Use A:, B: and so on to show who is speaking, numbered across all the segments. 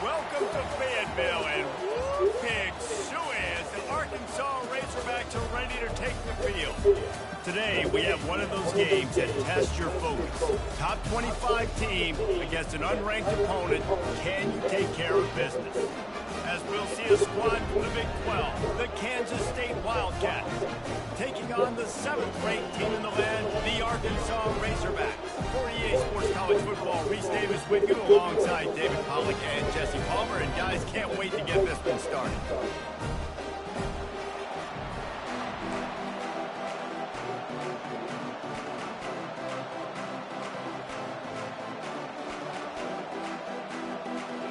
A: Welcome to Fayetteville, and woo pig suey as the Arkansas Razorbacks are ready to take the field. Today, we have one of those games that tests your focus. Top 25 team against an unranked opponent. Can you take care of business? As we'll see a squad from the Big 12, the Kansas State Wildcats, taking on the 7th-ranked team in the land, the Arkansas Razorbacks. For EA Sports College Football, Reese Davis with you alongside David Pollack and Jesse Palmer. And guys, can't wait to get this one started.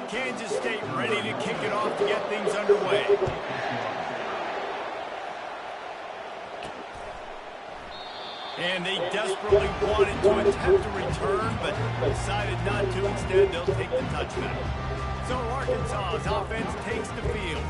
A: Kansas State ready to kick it off to get things underway. And they desperately wanted to attempt a return, but decided not to. Instead, they'll take the touchback. So Arkansas's offense takes the field.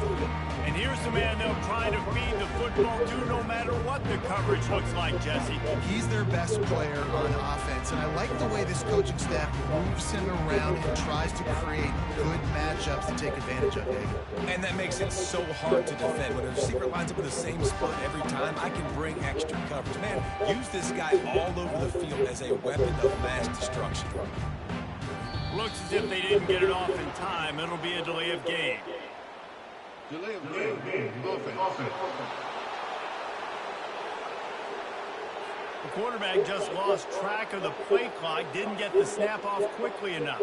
A: And here's the man they'll try to feed the football to no matter what the coverage looks like, Jesse.
B: He's their best player on offense, and I like the way this coaching staff moves him around and tries to create good matchups to take advantage of, Dave.
C: And that makes it so hard to defend. When a receiver lines up in the same spot every time, I can bring extra coverage. Man, use this guy all over the field as a weapon of mass destruction.
A: Looks as if they didn't get it off in time. It'll be a delay of game.
D: Delay of game. Offense.
A: The quarterback just lost track of the play clock, didn't get the snap off quickly enough.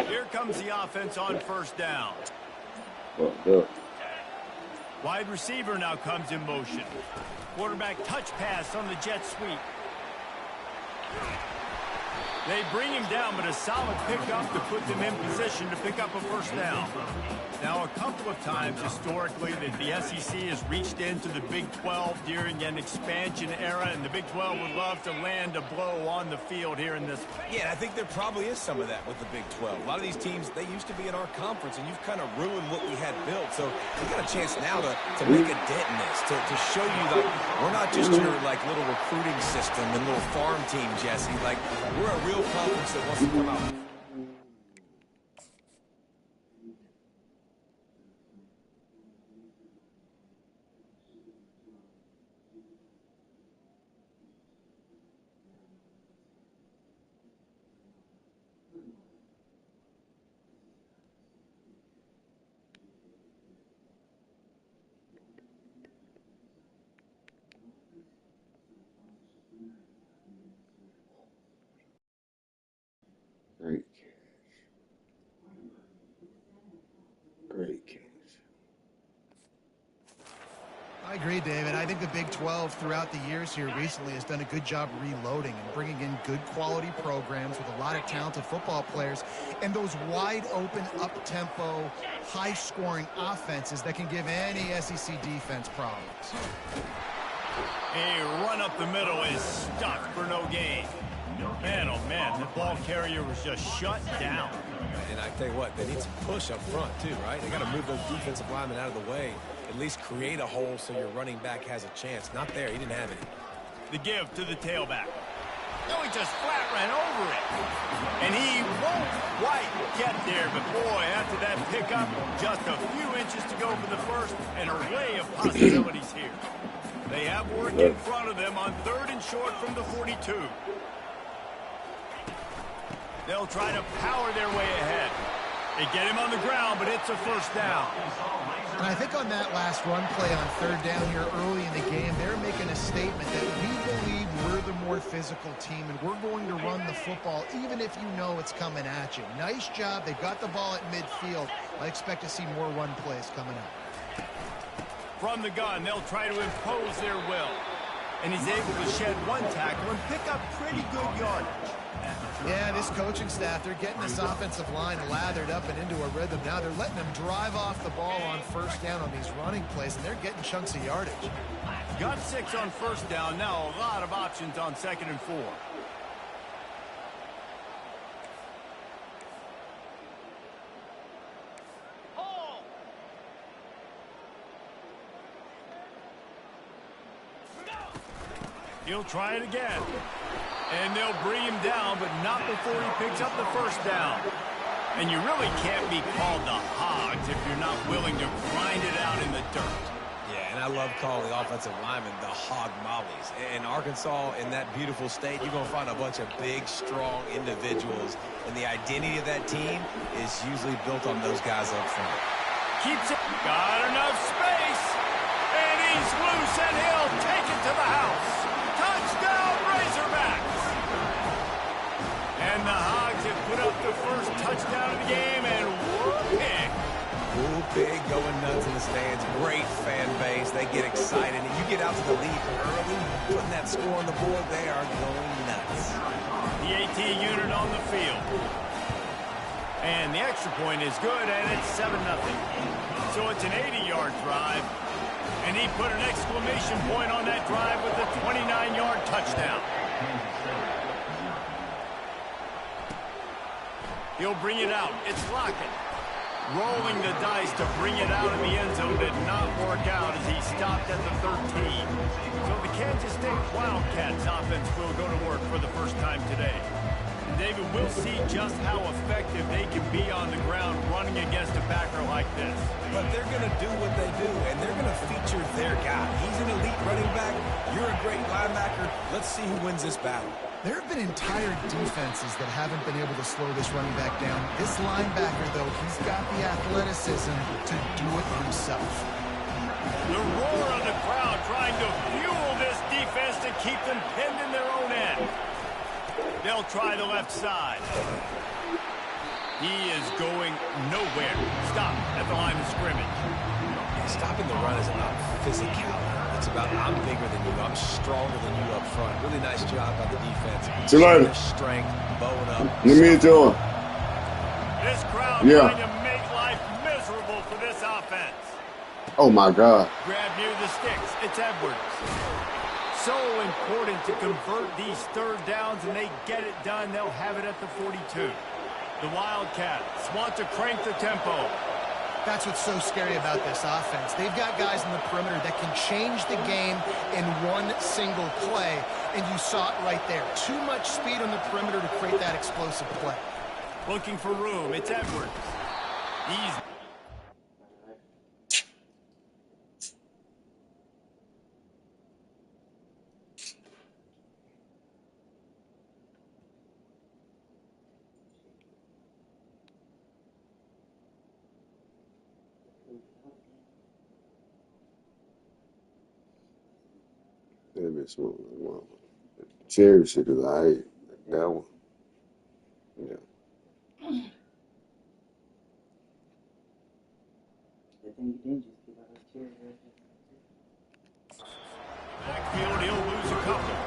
A: Here comes the offense on first down. Wide receiver now comes in motion. Quarterback touch pass on the jet sweep. They bring him down, but a solid pickup to put them in position to pick up a first down. Now, a couple of times historically that the SEC has reached into the Big 12 during an expansion era, and the Big 12 would love to land a blow on the field here in this.
C: Yeah, I think there probably is some of that with the Big 12. A lot of these teams, they used to be in our conference, and you've kind of ruined what we had built. So we got a chance now to make a dent in this, to show you that we're not just your, like, little recruiting system and little farm team, Jesse. Like, we're a real conference that wants to come out.
E: Great catch. Great catch.
B: I agree, David. I think the Big 12 throughout the years here recently has done a good job reloading and bringing in good quality programs with a lot of talented football players and those wide open, up-tempo, high-scoring offenses that can give any SEC defense problems.
A: A run up the middle is stuck for no gain. Man, oh man, the ball carrier was just shut down.
C: And I tell you what, they need some push up front too, right? They got to move those defensive linemen out of the way. At least create a hole so your running back has a chance. Not there. He didn't have any.
A: The give to the tailback. No, he just flat ran over it. And he won't quite get there. But boy, after that pickup, just a few inches to go for the first, and an array of possibilities here. They have work in front of them on 3rd and short from the 42. They'll try to power their way ahead. They get him on the ground, but it's a first down.
B: And I think on that last run play on 3rd down here early in the game, they're making a statement that we believe we're the more physical team and we're going to run the football even if you know it's coming at you. Nice job. They've got the ball at midfield. I expect to see more run plays coming up.
A: From the gun, they'll try to impose their will. And he's able to shed one tackle and pick up pretty good yardage.
B: Yeah, this coaching staff, they're getting this offensive line lathered up and into a rhythm. Now they're letting them drive off the ball on 1st down on these running plays, and they're getting chunks of yardage.
A: Got 6 on 1st down. Now a lot of options on 2nd and 4. He'll try it again. And they'll bring him down, but not before he picks up the 1st down. And you really can't be called the Hogs if you're not willing to grind it out in the dirt.
C: Yeah, and I love calling the offensive linemen the hog mollies. In Arkansas, in that beautiful state, you're going to find a bunch of big, strong individuals. And the identity of that team is usually built on those guys up front.
A: Keeps it. Got enough space. And he's loose, and he'll take it to the house. Touchdown, Razorbacks. And the Hogs have put up the first touchdown of the game, and whoop-pig.
C: Whoop-pig going nuts in the stands. Great fan base. They get excited. And you get out to the lead early, putting that score on the board, they are going nuts.
A: The AT unit on the field. And the extra point is good, and it's 7-0. So it's an 80-yard drive. And he put an exclamation point on that drive with a 29-yard touchdown. He'll bring it out. It's Lockett. Rolling the dice to bring it out of the end zone did not work out as he stopped at the 13. So the Kansas State Wildcats offense will go to work for the first time today. And David, we'll see just how effective they can be on the ground running against a backer like this.
C: But they're going to do what they do, and they're going to feature their guy. He's an elite running back. You're a great linebacker. Let's see who wins this battle.
B: There have been entire defenses that haven't been able to slow this running back down. This linebacker, though, he's got the athleticism to do it himself.
A: The roar of the crowd trying to fuel this defense to keep them pinned in their own end. They'll try the left side. He is going nowhere. Stop at the line of scrimmage.
C: Stopping the run is about physicality. It's about I'm bigger than you. I'm stronger than you up front. Really nice job by the defense.
E: See you later.
C: Strength, bowing up.
E: Let me do it.
A: This crowd trying to make life miserable for this offense.
E: Oh, my God.
A: Grab near the sticks. It's Edwards. So important to convert these 3rd downs, and they get it done. They'll have it at the 42. The Wildcats want to crank the tempo.
B: That's what's so scary about this offense. They've got guys in the perimeter that can change the game in one single play, and you saw it right there. Too much speed on the perimeter to create that explosive play.
A: Looking for room. It's Edwards. He's...
E: That bitch smoking like one. Cherry shit is alright. That one. Yeah.
A: Backfield, he'll lose a couple.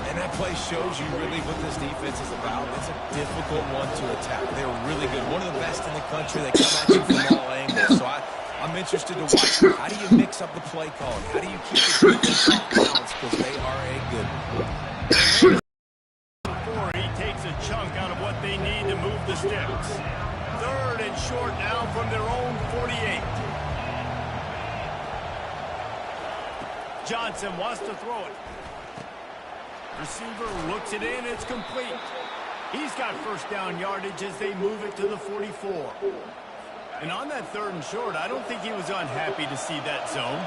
C: And that play shows you really what this defense is about. It's a difficult one to attack. They're really good. One of the best in the country. They come at you from all angles. So I'm interested to watch. How do you mix up the play calling? How do you keep the defense off balance? Because they are a good one.
A: Before he takes a chunk out of what they need to move the sticks. 3rd and short now from their own 48. Johnson wants to throw it. Receiver looks it in. It's complete. He's got first down yardage as they move it to the 44. And on that 3rd and short, I don't think he was unhappy to see that zone.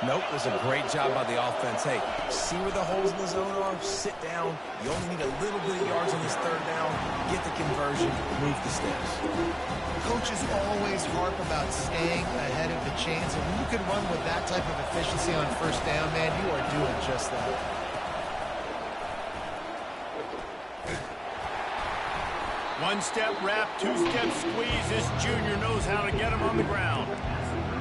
C: Nope, it was a great job by the offense. Hey, see where the holes in the zone are? Sit down. You only need a little bit of yards on this 3rd down. Get the conversion. Move the sticks.
B: Coaches always harp about staying ahead of the chains, and when you can run with that type of efficiency on first down, man, you are doing just that.
A: One-step wrap, 2-step squeeze. This junior knows how to get him on the ground.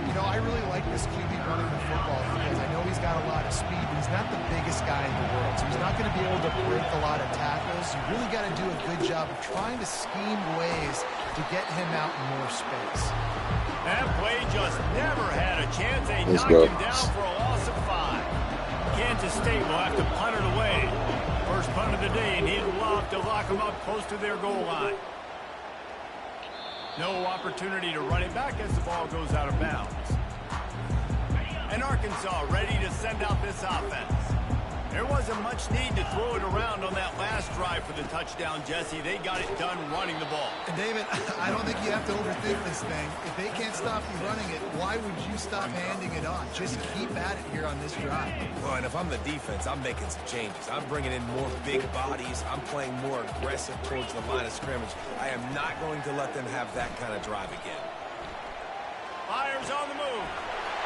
B: You know, I really like this QB running the football because I know he's got a lot of speed, but he's not the biggest guy in the world, so he's not going to be able to break a lot of tackles. You really got to do a good job of trying to scheme ways to get him out in more space.
A: That play just never had a chance. They knocked him down for a loss of 5. Kansas State will have to punt it away. First punt of the day, and he'd love to lock them up close to their goal line. No opportunity to run it back as the ball goes out of bounds. And Arkansas ready to send out this offense. There wasn't much need to throw it around on that last drive for the touchdown, Jesse. They got it done running the ball.
B: And David, I don't think you have to overthink this thing. If they can't stop you running it, why would you stop handing it on? Just keep at it here on this drive.
C: Well, and if I'm the defense, I'm making some changes. I'm bringing in more big bodies. I'm playing more aggressive towards the line of scrimmage. I am not going to let them have that kind of drive again.
A: Myers on the move.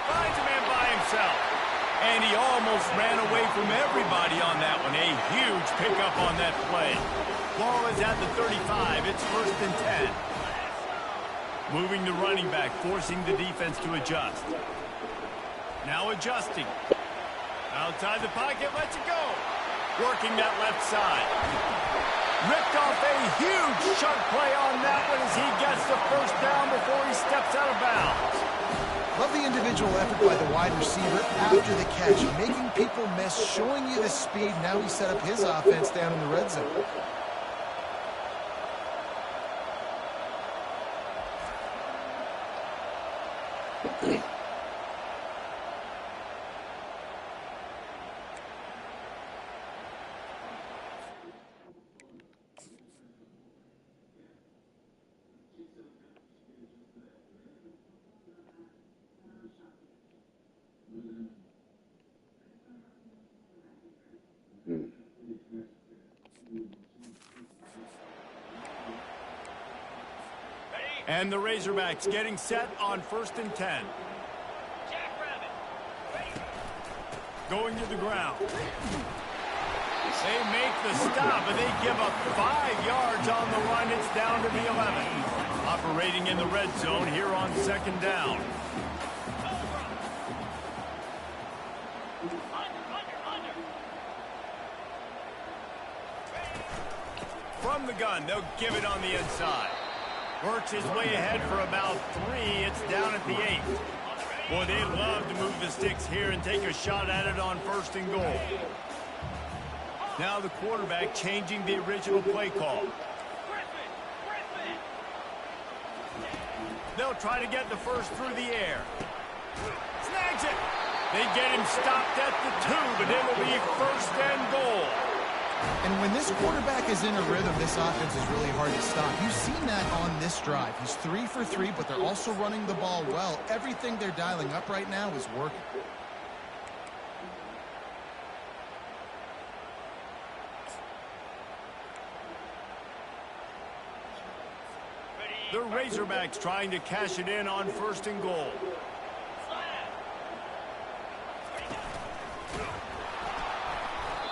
A: Finds a man by himself. And he almost ran away from everybody on that one. A huge pickup on that play. Ball is at the 35. It's 1st and 10. Moving the running back, forcing the defense to adjust. Now adjusting. Outside the pocket, lets it go. Working that left side. Ripped off a huge chunk play on that one as he gets the first down before he steps out of bounds.
B: Love the individual effort by the wide receiver after the catch, making people miss, showing you the speed. Now he set up his offense down in the red zone.
A: And the Razorbacks getting set on 1st and 10. Going to the ground. They make the stop, but they give up 5 yards on the run. It's down to the 11. Operating in the red zone here on 2nd down. From the gun, they'll give it on the inside. Works his way ahead for about 3. It's down at the 8. Boy, they love to move the sticks here and take a shot at it on 1st and goal. Now the quarterback changing the original play call. They'll try to get the first through the air. Snags it. They get him stopped at the 2, but it will be 1st and goal.
B: And when this quarterback is in a rhythm, this offense is really hard to stop. You've seen that on this drive. He's 3 for 3, but they're also running the ball well. Everything they're dialing up right now is working.
A: The Razorbacks trying to cash it in on 1st and goal.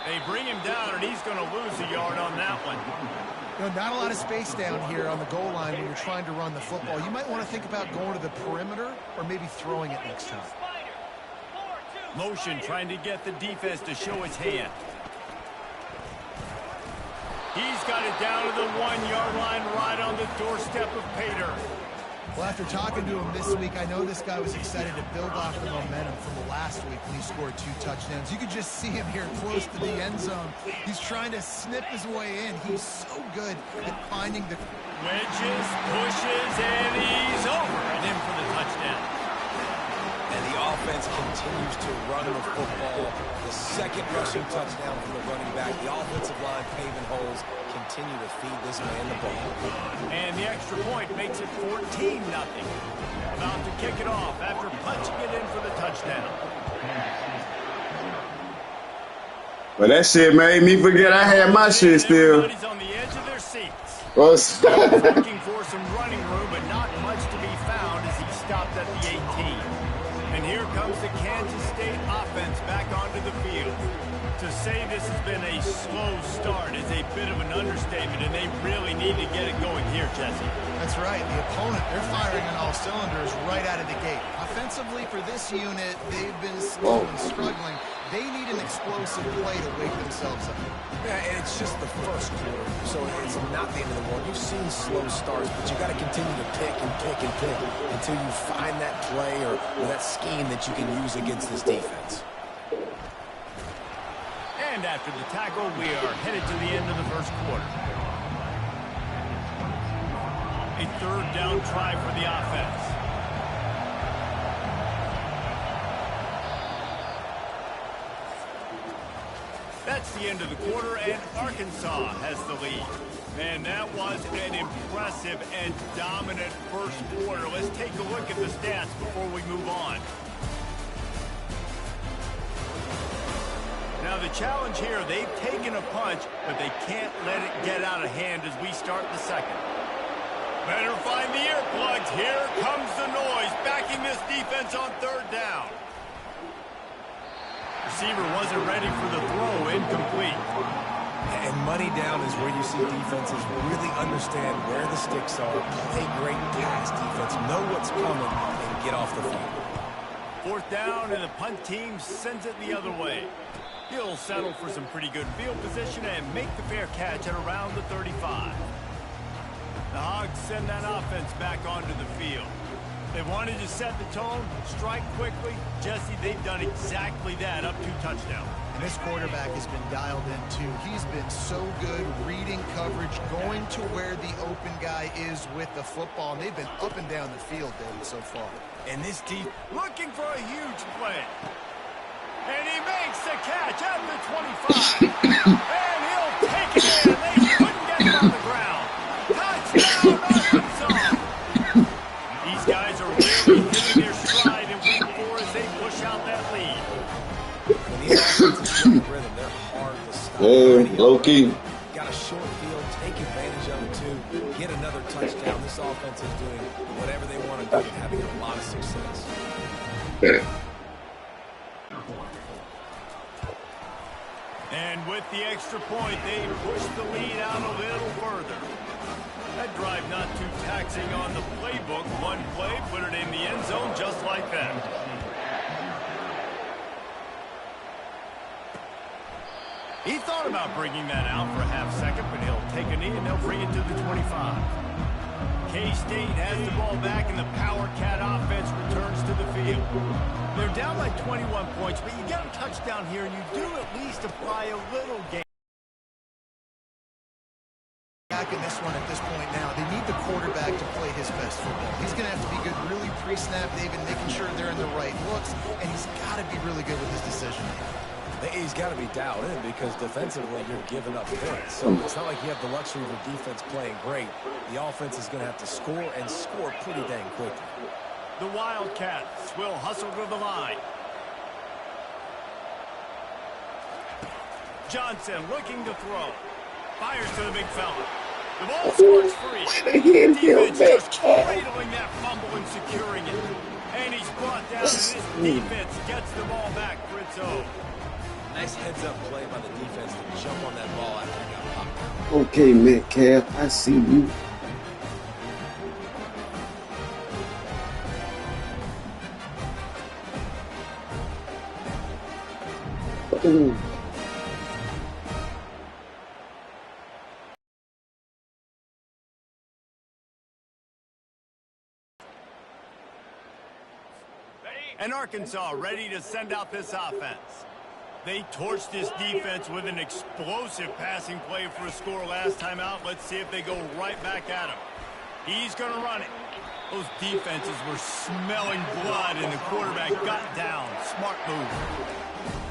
A: They bring him down, and he's going to lose a yard on that one.
B: You know, not a lot of space down here on the goal line when you're trying to run the football. You might want to think about going to the perimeter or maybe throwing it next time.
A: Motion trying to get the defense to show his hand. He's got it down to the 1-yard line right on the doorstep of Pater.
B: Well, after talking to him this week, I know this guy was excited to build off the momentum from the last week when he scored 2 touchdowns. You could just see him here close to the end zone. He's trying to snip his way in. He's so good at finding the
A: wedges, pushes, and he's over and in for the touchdown.
C: And the offense continues to run the football. The second rushing touchdown from the running back. The offensive line paving holes. Continue to feed this man the ball.
A: And the extra point makes it 14-0. About to kick it off after punching it in for the touchdown.
E: But that shit made me forget I had my shit still.
A: Everybody's on the edge of their seats.
E: Well,
A: Looking for some running room, but not much to be found as he stopped at the 18. And here comes the Kansas State offense back onto the field. To say this has been a slow start is a bit of an understatement, and they really need to get it going here, Jesse.
B: That's right. The opponent, they're firing on all cylinders right out of the gate. Offensively for this unit, they've been slow and struggling. They need an explosive play to wake themselves up.
C: Yeah, and it's just the first quarter, so it's not the end of the world. You've seen slow starts, but you got to continue to pick and pick and pick until you find that play or that scheme that you can use against this defense.
A: And after the tackle, we are headed to the end of the first quarter. A third down try for the offense. That's the end of the quarter, and Arkansas has the lead. And that was an impressive and dominant first quarter. Let's take a look at the stats before we move on. Now the challenge here, they've taken a punch, but they can't let it get out of hand as we start the second. Better find the earplugs. Here comes the noise, backing this defense on third down. Receiver wasn't ready for the throw, incomplete.
C: And money down is where you see defenses really understand where the sticks are, play great pass defense, know what's coming, and get off the field.
A: Fourth down, and the punt team sends it the other way. He'll settle for some pretty good field position and make the fair catch at around the 35. The Hogs send that offense back onto the field. They wanted to set the tone, strike quickly. Jesse, they've done exactly that, up 2 touchdowns.
B: And this quarterback has been dialed in, too. He's been so good reading coverage, going to where the open guy is with the football. And they've been up and down the field, David, so far.
A: And this deep, looking for a huge play. And he makes the catch at the 25. And he'll take it in. They couldn't get it on the ground. Touchdown, Arkansas. These guys are really hitting their stride in week 4 as they push out that lead.
C: When these offenses get the rhythm, they're hard to stop.
E: yeah, low key.
C: Got a short field, take advantage of it too, get another touchdown. This offense is doing whatever they want to do and having a lot of success.
A: And with the extra point, they push the lead out a little further. That drive not too taxing on the playbook. One play, put it in the end zone just like that. He thought about bringing that out for a half second, but he'll take a knee and they'll bring it to the 25. K-State has the ball back and the Power Cat offense returns to the field. They're down by 21 points, but you get a touchdown here and you do at least apply a little game.
B: Back in this one at this point now, they need the quarterback to play his best football. He's going to have to be good really pre-snap, David, making sure they're in the right looks, and he's got to be really good with his decision.
C: He's got to be dialed in because defensively you're giving up points. So it's not like you have the luxury of the defense playing great. The offense is going to have to score and score pretty dang quickly.
A: The Wildcats will hustle to the line. Johnson looking to throw. Fires to the big fella. The ball squirts free. Defense just cradling that fumble and securing it. And he's brought down, and this defense gets the ball back for its own.
C: Nice heads-up play by the defense to jump on that ball after it got popped.
E: Okay, Metcalf, I see you. Ooh.
A: And Arkansas ready to send out this offense. They torched this defense with an explosive passing play for a score last time out. Let's see if they go right back at him. He's going to run it. Those defenses were smelling blood, and the quarterback got down. Smart move.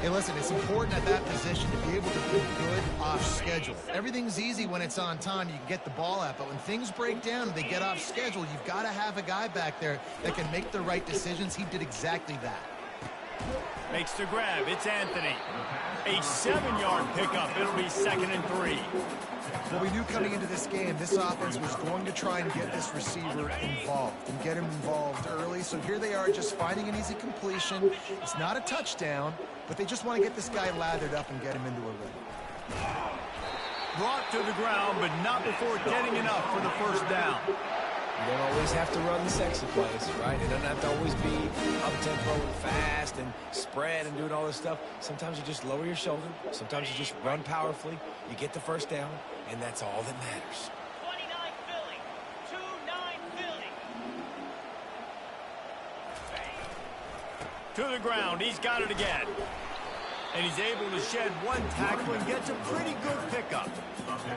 B: Hey, listen, it's important at that position to be able to be good off schedule. Everything's easy when it's on time. You can get the ball out, but when things break down and they get off schedule, you've got to have a guy back there that can make the right decisions. He did exactly that.
A: Makes the grab. It's Anthony. A 7-yard pickup. It'll be 2nd and 3.
B: Well, we knew coming into this game, this offense was going to try and get this receiver involved and get him involved early. So here they are just finding an easy completion. It's not a touchdown, but they just want to get this guy lathered up and get him into a rhythm.
A: Brought to the ground, but not before getting enough for the first down.
C: You don't always have to run the sexy plays, right? It doesn't have to always be up-tempo and fast and spread and doing all this stuff. Sometimes you just lower your shoulder. Sometimes you just run powerfully. You get the first down, and that's all that matters.
F: 29 Philly. 2-9 Philly.
A: To the ground. He's got it again. And he's able to shed one tackle and gets a pretty good pickup.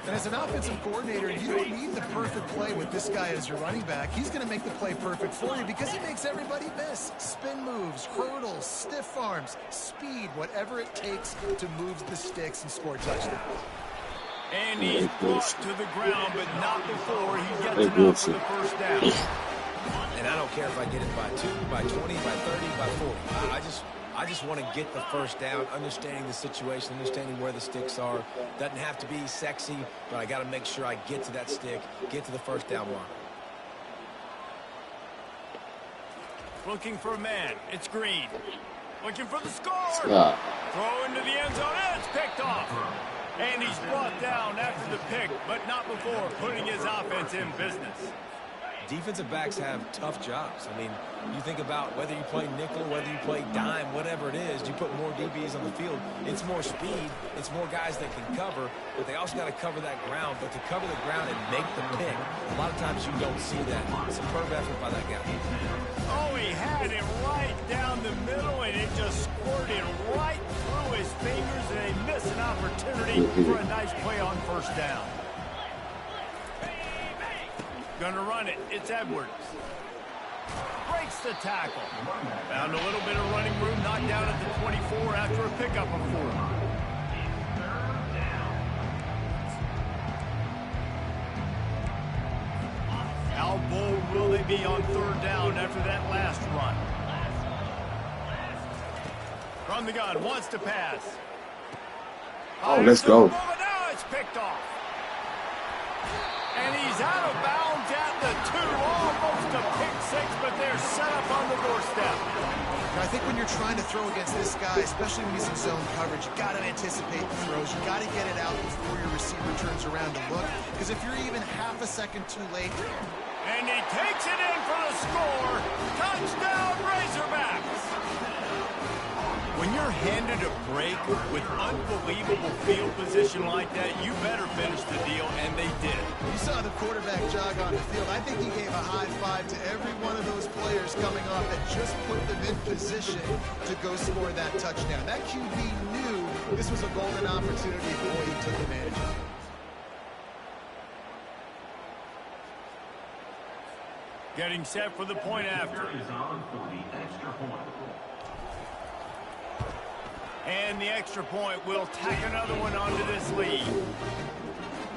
B: And as an offensive coordinator, you don't need the perfect play with this guy as your running back. He's going to make the play perfect for you because he makes everybody miss. Spin moves, hurdles, stiff arms, speed, whatever it takes to move the sticks and score touchdowns.
A: And he's brought to the ground, but not before he gets enough for the first down.
C: And I don't care if I get it by 2, by 20, by 30, by 40. I just want to get the first down, understanding the situation, understanding where the sticks are. Doesn't have to be sexy, but I got to make sure I get to that stick, get to the first down mark.
A: Looking for a man. It's Green. Looking for the score.
E: Stop.
A: Throw into the end zone. And it's picked off. And he's brought down after the pick, but not before putting his offense in business.
C: Defensive backs have tough jobs. I mean, you think about whether you play nickel, whether you play dime, whatever it is, you put more DBs on the field. It's more speed. It's more guys that can cover, but they also got to cover that ground. But to cover the ground and make the pick, a lot of times you don't see that. Superb effort by that guy.
A: Oh, he had it right down the middle, and it just squirted right through his fingers, and they miss an opportunity for a nice play on first down. Gonna run it. It's Edwards. Breaks the tackle. Found a little bit of running room, knocked down at the 24 after a pickup of 4. How bold will they be on third down after that last run? From the gun, wants to pass.
E: Oh, let's go.
A: Now it's picked off. And he's out of bounds at the 2, almost a pick 6, but they're set up on the doorstep.
B: Now, I think when you're trying to throw against this guy, especially when he's in zone coverage, you got to anticipate the throws. You got to get it out before your receiver turns around to look, because if you're even half a second too late.
A: And he takes it in for the score. Touchdown, Razorbacks. When you're handed a break with unbelievable field position like that, you better finish the deal, and they did.
B: You saw the quarterback jog on the field. I think he gave a high five to every one of those players coming off that just put them in position to go score that touchdown. That QB knew this was a golden opportunity. Boy, he took advantage of it.
A: Getting set for the point after. And the extra point will tack another one onto this lead.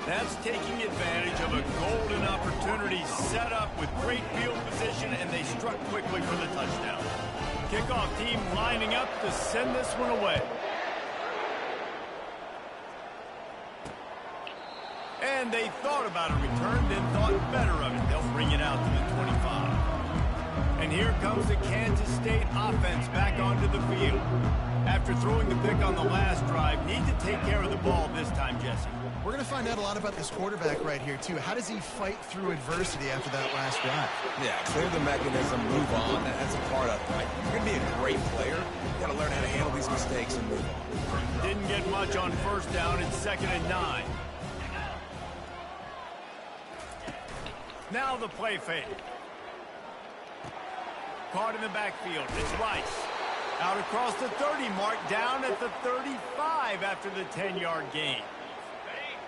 A: That's taking advantage of a golden opportunity set up with great field position, and they struck quickly for the touchdown. Kickoff team lining up to send this one away. And they thought about a return, then thought better of it. They'll bring it out to the 25. And here comes the Kansas State offense back onto the field. After throwing the pick on the last drive, need to take care of the ball this time, Jesse.
B: We're going to find out a lot about this quarterback right here, too. How does he fight through adversity after that last drive?
C: Yeah, clear the mechanism, move on. That's a part of it, right? You're going to be a great player. You got to learn how to handle these mistakes and move on.
A: Didn't get much on first down. It's 2nd and 9. Now the play fake. Caught in the backfield. It's Rice. Out across the 30 mark, down at the 35 after the 10-yard gain.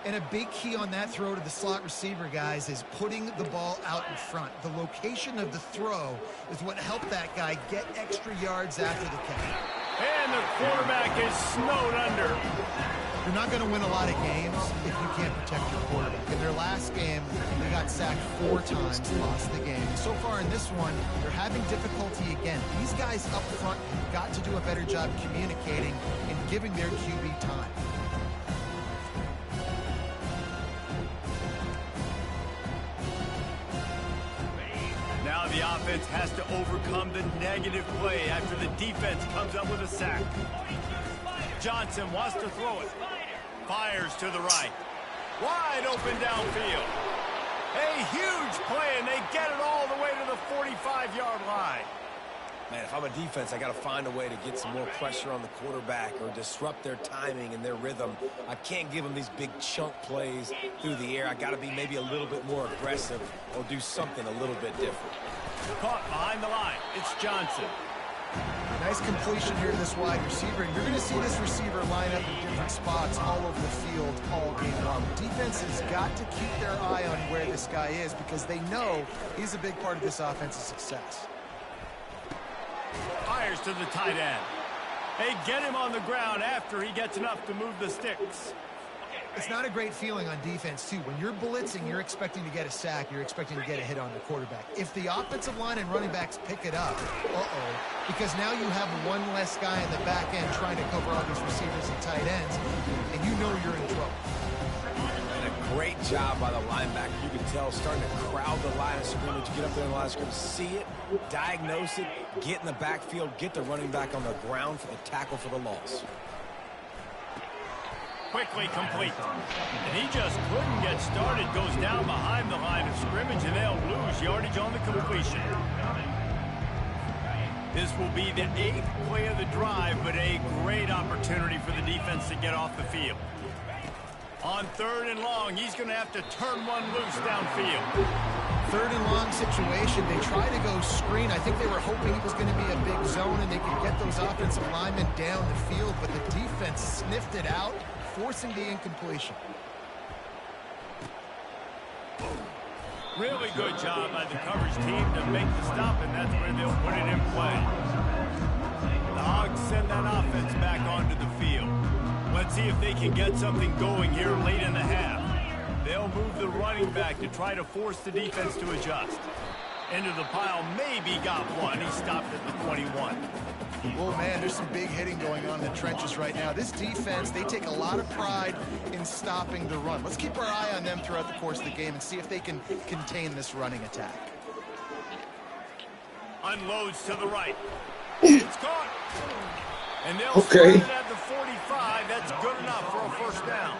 B: And a big key on that throw to the slot receiver, guys, is putting the ball out in front. The location of the throw is what helped that guy get extra yards after the catch.
A: And the quarterback is snowed under.
B: You're not going to win a lot of games if you can't protect your quarterback. In their last game, they got sacked 4 times, lost the game. So far in this one, they're having difficulty again. These guys up front have got to do a better job communicating and giving their QB time.
A: Now the offense has to overcome the negative play after the defense comes up with a sack. Johnson wants to throw it. Fires to the right. Wide open downfield. A huge play, and they get it all the way to the 45-yard line.
C: Man, if I'm a defense, I got to find a way to get some more pressure on the quarterback or disrupt their timing and their rhythm. I can't give them these big chunk plays through the air. I got to be maybe a little bit more aggressive or do something a little bit different.
A: Caught behind the line. It's Johnson.
B: Nice completion here to this wide receiver. And you're going to see this receiver line up in different spots all over the field all game long. Defense has got to keep their eye on where this guy is because they know he's a big part of this offense's success.
A: Fires to the tight end. They get him on the ground after he gets enough to move the sticks.
B: It's not a great feeling on defense, too. When you're blitzing, you're expecting to get a sack. You're expecting to get a hit on the quarterback. If the offensive line and running backs pick it up, because now you have one less guy in the back end trying to cover all these receivers and tight ends, and you know you're in trouble.
C: And a great job by the linebacker. You can tell starting to crowd the line of scrimmage, get up there in the line of scrimmage, see it, diagnose it, get in the backfield, get the running back on the ground for the tackle for the loss.
A: Quickly complete. And he just couldn't get started. Goes down behind the line of scrimmage, and they'll lose yardage on the completion. This will be the 8th play of the drive, but a great opportunity for the defense to get off the field. On 3rd and long, he's going to have to turn one loose downfield.
B: 3rd and long situation. They try to go screen. I think they were hoping it was going to be a big zone and they could get those offensive linemen down the field, but the defense sniffed it out, forcing the incompletion.
A: Really good job by the coverage team to make the stop, and that's where they'll put it in play. The Hogs send that offense back onto the field. Let's see if they can get something going here late in the half. They'll move the running back to try to force the defense to adjust. Into the pile, maybe got one. He stopped at the 21.
B: Oh, man, there's some big hitting going on in the trenches right now. This defense, they take a lot of pride in stopping the run. Let's keep our eye on them throughout the course of the game and see if they can contain this running attack.
A: Unloads to the right. It's caught. And they'll spread it at the 45. That's good enough for a first down.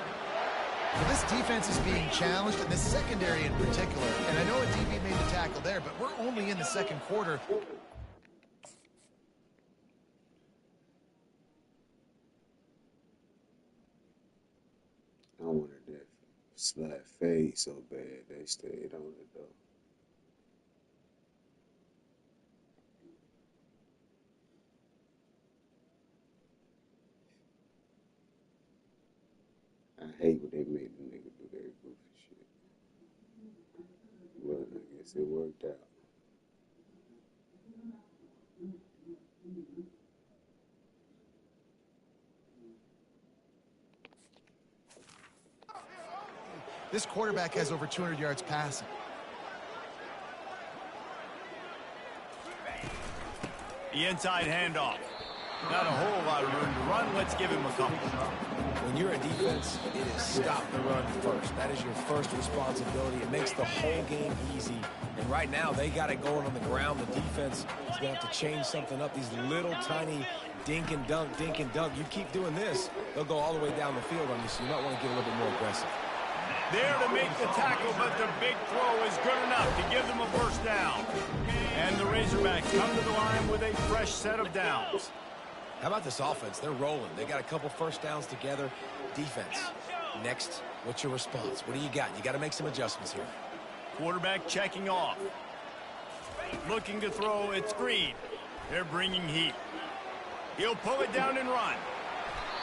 B: Well, this defense is being challenged, and this secondary in particular. And I know a DB made the tackle there, but we're only in the 2nd quarter.
E: I wanted that slide fade so bad. They stayed on it, though. I hate when they make the nigga do that goofy shit. But I guess it worked out.
B: This quarterback has over 200 yards passing.
A: The inside handoff. Not a whole lot of room to run. Let's give him a couple.
C: When you're a defense, it is stop the run first. That is your first responsibility. It makes the whole game easy. And right now, they got it going on the ground. The defense is going to have to change something up. These little tiny dink and dunk, dink and dunk. You keep doing this, they'll go all the way down the field on you, so you might want to get a little bit more aggressive.
A: There to make the tackle, but the big throw is good enough to give them a first down. And the Razorbacks come to the line with a fresh set of downs.
C: How about this offense? They're rolling. They got a couple first downs together. Defense. Next, what's your response? What do you got? You got to make some adjustments here.
A: Quarterback checking off. Looking to throw, it's Green. They're bringing heat. He'll pull it down and run.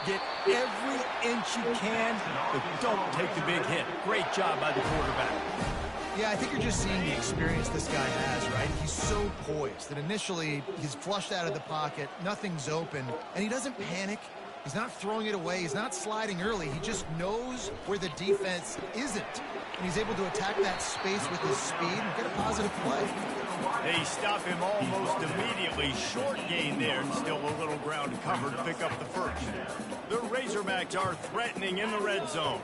A: Get every inch you can, but don't take the big hit. Great job by the quarterback.
B: Yeah, I think you're just seeing the experience this guy has, right? He's so poised that initially he's flushed out of the pocket, nothing's open, and he doesn't panic. He's not throwing it away. He's not sliding early. He just knows where the defense isn't, and he's able to attack that space with his speed and get a positive play.
A: They stop him almost immediately. Short gain there, and still a little ground to cover to pick up the first. The Razorbacks are threatening in the red zone.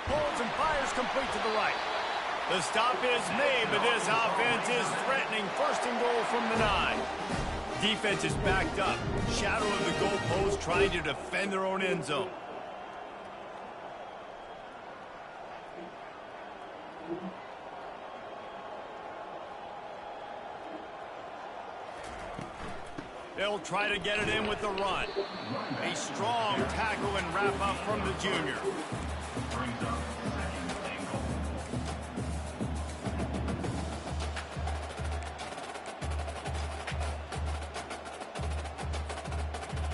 A: Pulls and fires complete to the right. The stop is made, but this offense is threatening. First and goal from the 9. Defense is backed up. Shadow of the goalpost trying to defend their own end zone. They'll try to get it in with the run. A strong tackle and wrap up from the junior.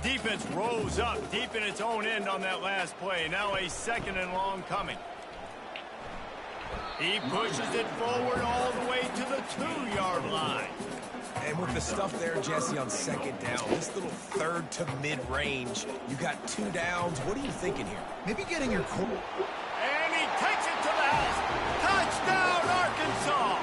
A: Defense rose up deep in its own end on that last play. Now a second and long coming. He pushes it forward all the way to the 2-yard line.
C: And with the stuff there, Jesse, on second down, this little third to mid-range, you got 2 downs. What are you thinking here?
B: Maybe getting your core.
A: And he takes it to the house. Touchdown, Arkansas!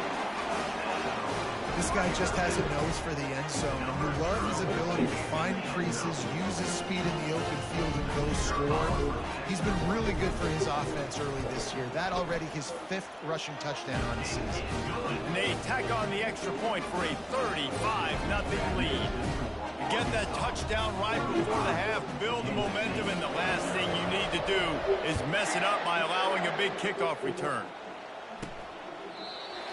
B: This guy just has a nose for the end zone, and you love his ability to find creases, use his speed in the open field, and go score. He's been really good for his offense early this year. That already his 5th rushing touchdown on the season.
A: And they tack on the extra point for a 35-0 lead. Get that touchdown right before the half, build the momentum, and the last thing you need to do is mess it up by allowing a big kickoff return.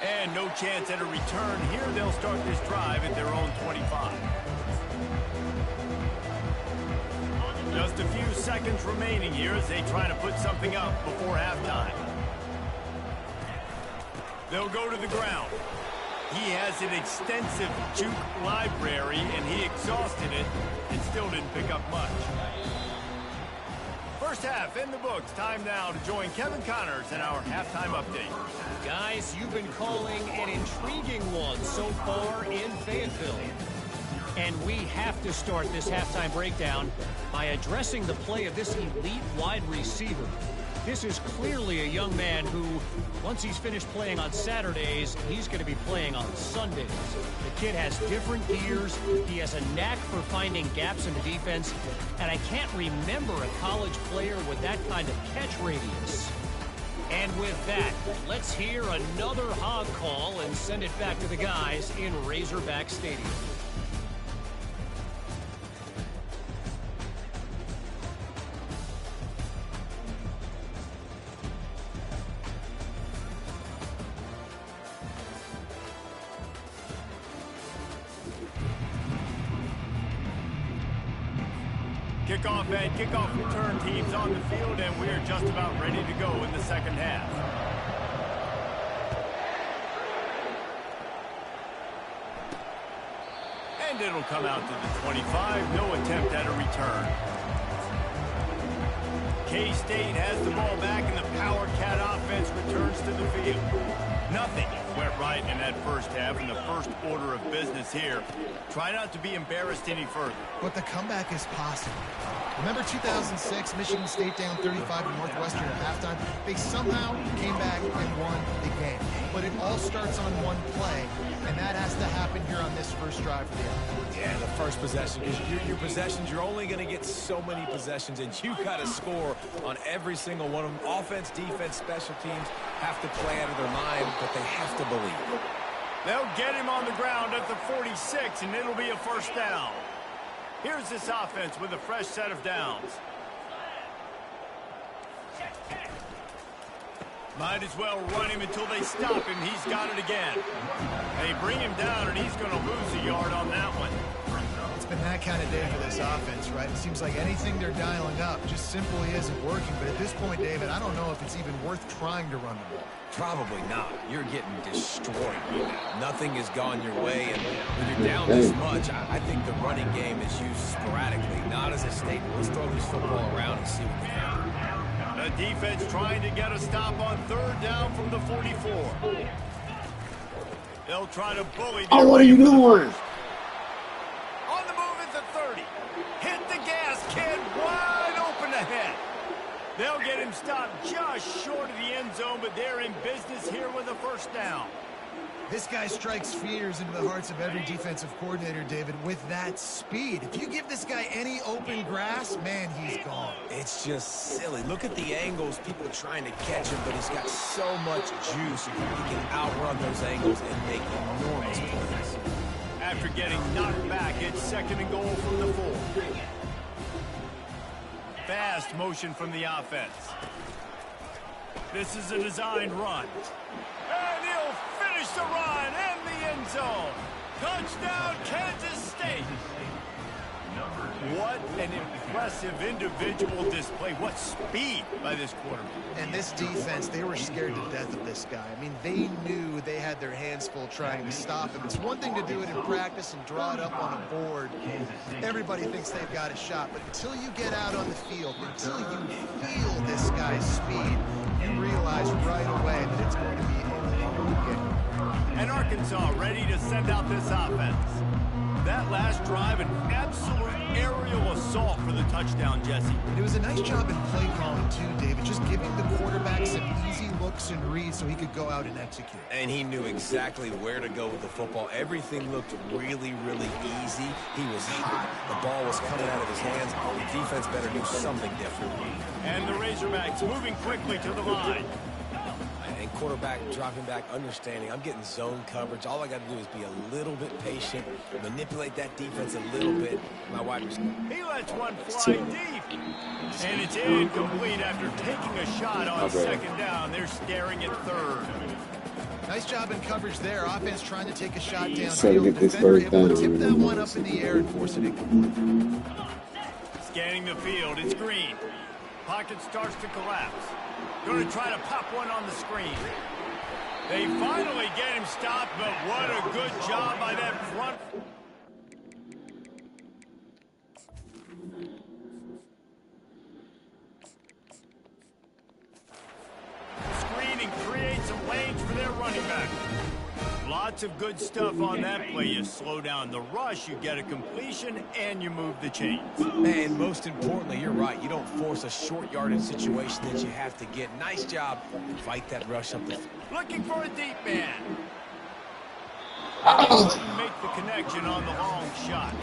A: And no chance at a return here. They'll start this drive at their own 25. Just a few seconds remaining here as they try to put something up before halftime. They'll go to the ground. He has an extensive juke library, and he exhausted it and still didn't pick up much. First half in the books. Time now to join Kevin Connors in our halftime update.
G: Guys, you've been calling an intriguing one so far in Fayetteville. And we have to start this halftime breakdown by addressing the play of this elite wide receiver. This is clearly a young man who, once he's finished playing on Saturdays, he's going to be playing on Sundays. The kid has different gears. He has a knack for finding gaps in the defense. And I can't remember a college player with that kind of catch radius. And with that, let's hear another hog call and send it back to the guys in Razorback Stadium.
A: Kickoff and kickoff return teams on the field, and we're just about ready to go in the second half. And it'll come out to the 25. No attempt at a return. K-State has the ball back, and the Power Cat offense returns to the field. Nothing went right in that first half, and the first order of business here. Try not to be embarrassed any further.
B: But the comeback is possible. Remember 2006, Michigan State down 35 to Northwestern at halftime? They somehow came back and won the game. But it all starts on one play, and that has to happen here on this first drive for the offense.
C: Yeah, the first possession. Your possessions, you're only going to get so many possessions, and you got to score on every single one of them. Offense, defense, special teams have to play out of their mind, but they have to believe.
A: They'll get him on the ground at the 46, and it'll be a first down. Here's this offense with a fresh set of downs. Might as well run him until they stop him. He's got it again. They bring him down, and he's going to lose a yard on that one.
B: It's been that kind of day for this offense, right? It seems like anything they're dialing up just simply isn't working. But at this point, David, I don't know if it's even worth trying to run the ball.
C: Probably not. You're getting destroyed right now. Nothing has gone your way, and when you're down this much, I think the running game is used sporadically, not as a statement. Let's throw this football around and see what can happen.
A: The defense trying to get a stop on third down from the 44. They'll try to bully.
E: Oh, what are you doing?
A: On the move at the 30. Hit the gas, kid. Wide open ahead. They'll get him stopped just short of the end zone, but they're in business here with a first down.
B: This guy strikes fears into the hearts of every defensive coordinator, David, with that speed. If you give this guy any open grass, man, he's gone.
C: It's just silly. Look at the angles. People are trying to catch him, but he's got so much juice. He can outrun those angles and make enormous plays.
A: After getting knocked back, it's second and goal from the 4. Fast motion from the offense. This is a designed run. And he'll finish the run in the end zone. Touchdown, Kansas State. What an impressive individual display. What speed by this quarterback.
B: And this defense, they were scared to death of this guy. I mean, they knew they had their hands full trying to stop him. It's one thing to do it in practice and draw it up on a board. Everybody thinks they've got a shot, but until you get out on the field, until you feel this guy's speed, you realize right away that it's going to be a long game.
A: And Arkansas ready to send out this offense. That last drive, an absolute aerial assault for the touchdown, Jesse.
B: It was a nice job in play calling, too, David, just giving the quarterback some easy looks and reads so he could go out and execute.
C: And he knew exactly where to go with the football. Everything looked really, really easy. He was hot. The ball was coming out of his hands. The defense better do something different.
A: And the Razorbacks moving quickly to the line.
C: And quarterback dropping back, understanding I'm getting zone coverage. All I got to do is be a little bit patient, manipulate that defense a little bit. My wide receiver.
A: He lets one fly deep. And it's incomplete after taking a shot on second down. They're staring at third.
B: Nice job in coverage there. Offense trying to take a shot downfield.
E: So get this
B: Defender
E: first
B: able to
E: down.
B: tip that one up in the air and force it incomplete.
A: Scanning the field, it's Green. Pocket starts to collapse. Going to try to pop one on the screen. They finally get him stopped, but what a good job by that front. Screening creates some lanes for their running back. Lots of good stuff on that play. You slow down the rush, you get a completion, and you move the chains.
C: And most importantly, you're right. You don't force a short yardage situation that you have to get. Nice job. Fight that rush up the field.
A: Looking for a deep man. Couldn't make the connection on the long shot.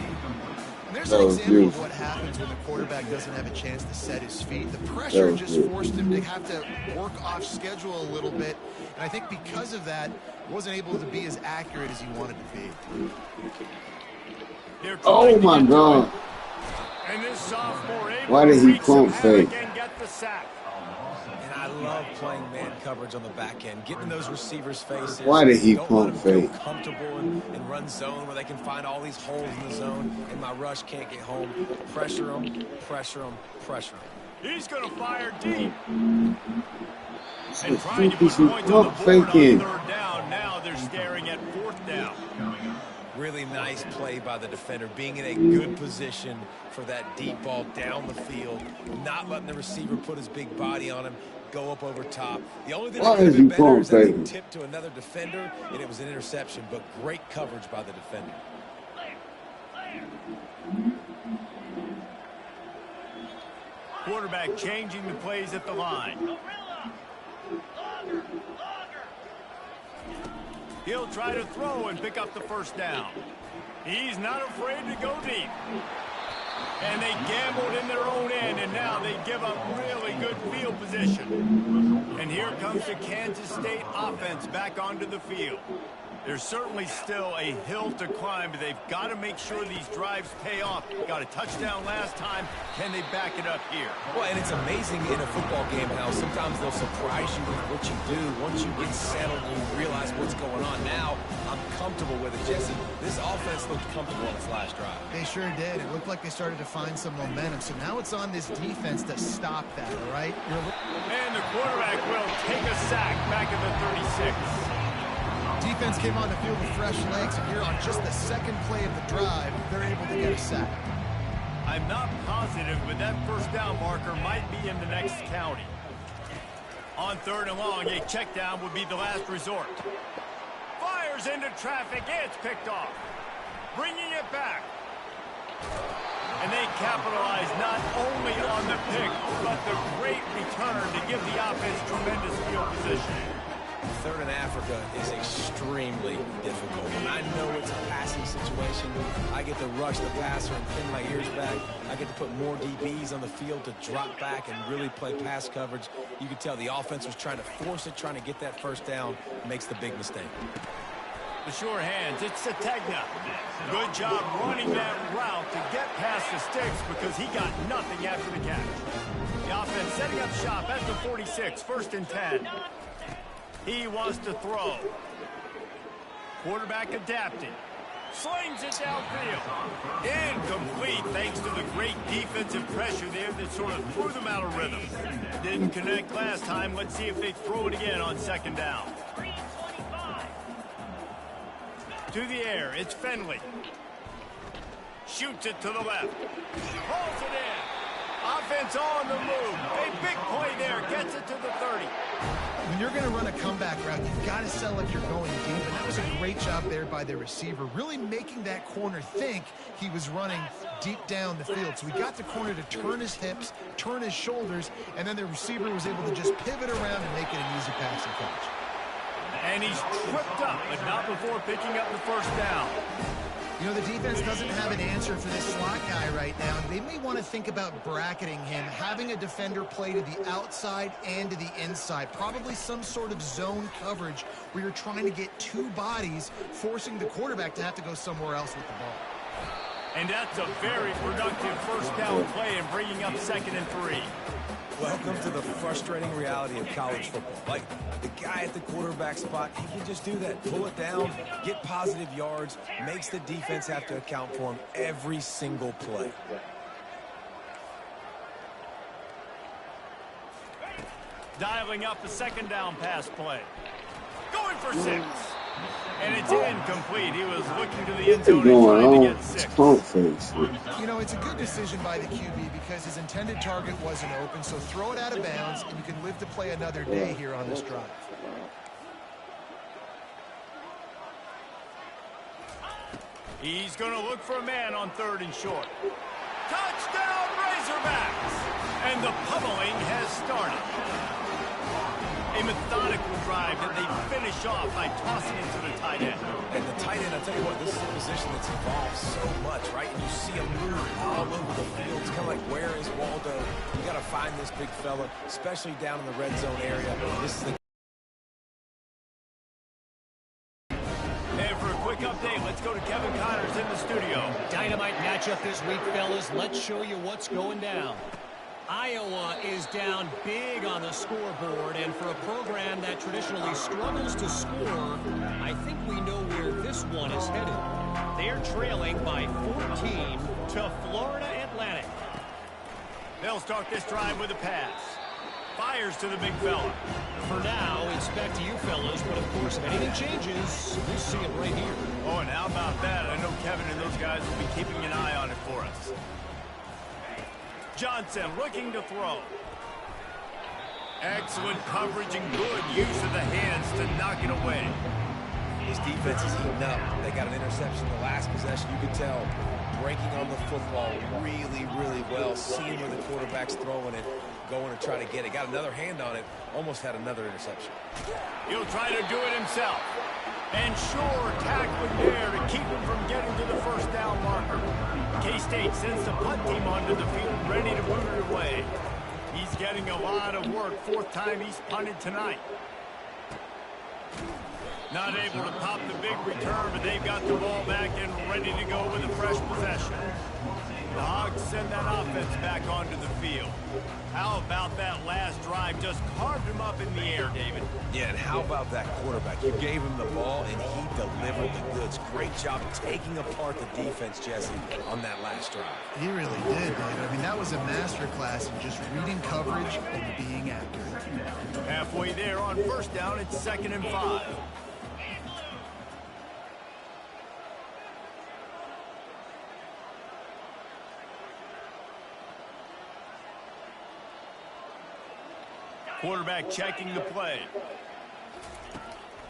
B: And there's an example of what happens when the quarterback doesn't have a chance to set his feet. The pressure just forced him to have to work off schedule a little bit. And I think because of that, wasn't able to be as accurate as he wanted to be.
E: Oh my God.
A: And this sophomore
E: Why did he pump fake?
A: And get the sack.
C: And I love playing man coverage on the back end, getting in those receivers' faces.
E: Why did he
C: Don't
E: pump
C: let them
E: fake?
C: feel comfortable and run zone where they can find all these holes in the zone, and my rush can't get home. Pressure them, pressure them, pressure them.
A: He's going to fire deep. And
E: So
A: trying to put
E: stupid,
A: points on the
E: pump
A: board on
E: faking.
A: third down. Now they're staring at fourth down.
C: Really nice play by the defender, being in a good position for that deep ball down the field, not letting the receiver put his big body on him, go up over top. The only thing that could have been better is that they tipped to another defender, and it was an interception, but great coverage by the defender.
A: Quarterback changing the plays at the line. He'll try to throw and pick up the first down. He's not afraid to go deep. And they gambled in their own end, and now they give up really good field position. And here comes the Kansas State offense back onto the field. There's certainly still a hill to climb, but they've got to make sure these drives pay off. Got a touchdown last time. Can they back it up here?
C: Well, and it's amazing in a football game how sometimes they'll surprise you with what you do. Once you get settled and you realize what's going on. Now, I'm comfortable with it. Jesse, this offense looked comfortable on its last drive.
B: They sure did. It looked like they started to find some momentum. So now it's on this defense to stop that, all right?
A: And the quarterback will take a sack back at the 36.
B: Defense came on the field with fresh legs, and here on just the second play of the drive, they're able to get a sack.
A: I'm not positive, but that first down marker might be in the next county. On 3rd and long, a check down would be the last resort. Fires into traffic. It's picked off. Bringing it back. And they capitalize not only on the pick, but the great return to give the offense tremendous field position.
C: 3rd and Africa is extremely difficult. When I know it's a passing situation, I get to rush the passer and pin my ears back. I get to put more DBs on the field to drop back and really play pass coverage. You can tell the offense was trying to force it, trying to get that first down, makes the big mistake.
A: The sure hands, it's Sategna. Good job running that route to get past the sticks because he got nothing after the catch. The offense setting up shop at the 46, 1st and 10. He wants to throw. Quarterback adapting. Slings it downfield. Incomplete thanks to the great defensive pressure there that sort of threw them out of rhythm. Didn't connect last time. Let's see if they throw it again on 2nd down. To the air, it's Fenley. Shoots it to the left. Hauls it in. Offense on the move. A big play there. Gets it to the 30.
B: When you're going to run a comeback route, you've got to sell like you're going deep. And that was a great job there by the receiver, really making that corner think he was running deep down the field. So he got the corner to turn his hips, turn his shoulders, and then the receiver was able to just pivot around and make it an easy passing catch.
A: And he's tripped up, but not before picking up the first down.
B: You know, the defense doesn't have an answer for this slot guy right now. They may want to think about bracketing him, having a defender play to the outside and to the inside. Probably some sort of zone coverage where you're trying to get 2 bodies, forcing the quarterback to have to go somewhere else with the ball.
A: And that's a very productive first down play and bringing up 2nd and 3.
C: Welcome to the frustrating reality of college football. Like, the guy at the quarterback spot, he can just do that. Pull it down, get positive yards, makes the defense have to account for him every single play.
A: Dialing up a 2nd down pass play. Going for 6. And it's incomplete. He was looking to the end zone and trying to get 6.
B: You know, it's a good decision by the QB because his intended target wasn't open, so throw it out of bounds, and you can live to play another day here on this drive.
A: He's going to look for a man on 3rd and short. Touchdown, Razorbacks! And the pummeling has started. A methodical drive that they finish off by tossing it to the tight end.
C: And the tight end, I'll tell you what, this is a position that's evolved so much, right? And you see him move all over the field. It's kind of like, where is Waldo? You got to find this big fella, especially down in the red zone area. This is the...
A: And for a quick update, let's go to Kevin Connors in the studio.
G: Dynamite matchup this week, fellas. Let's show you what's going down. Iowa is down big on the scoreboard, and for a program that traditionally struggles to score, I think we know where this one is headed. They're trailing by 14 to Florida Atlantic.
A: They'll start this drive with a pass. Fires to the big fella.
G: For now, it's back to you fellas, but of course, if anything changes, we'll see it right here.
A: Oh, and how about that? I know Kevin and those guys will be keeping an eye on it for us. Johnson looking to throw. Excellent coverage and good use of the hands to knock it away.
C: His defense is heating up. They got an interception the last possession. You could tell breaking on the football really, really well. Seeing where the quarterback's throwing it, going to try to get it. Got another hand on it. Almost had another interception.
A: He'll try to do it himself. And sure, tackling there to keep him from getting to the first down marker. K-State sends the punt team onto the field, ready to boot it away. He's getting a lot of work. Fourth time he's punted tonight. Not able to pop the big return, but they've got the ball back and ready to go with a fresh possession. The Hogs send that offense back onto the field. How about that last drive? Just carved him up in the air, David.
C: Yeah, and how about that quarterback? You gave him the ball, and he delivered the goods. Great job taking apart the defense, Jesse, on that last drive.
B: He really did, David. I mean, that was a masterclass in just reading coverage and being accurate.
A: Halfway there on first down, it's 2nd and 5. Quarterback checking the play.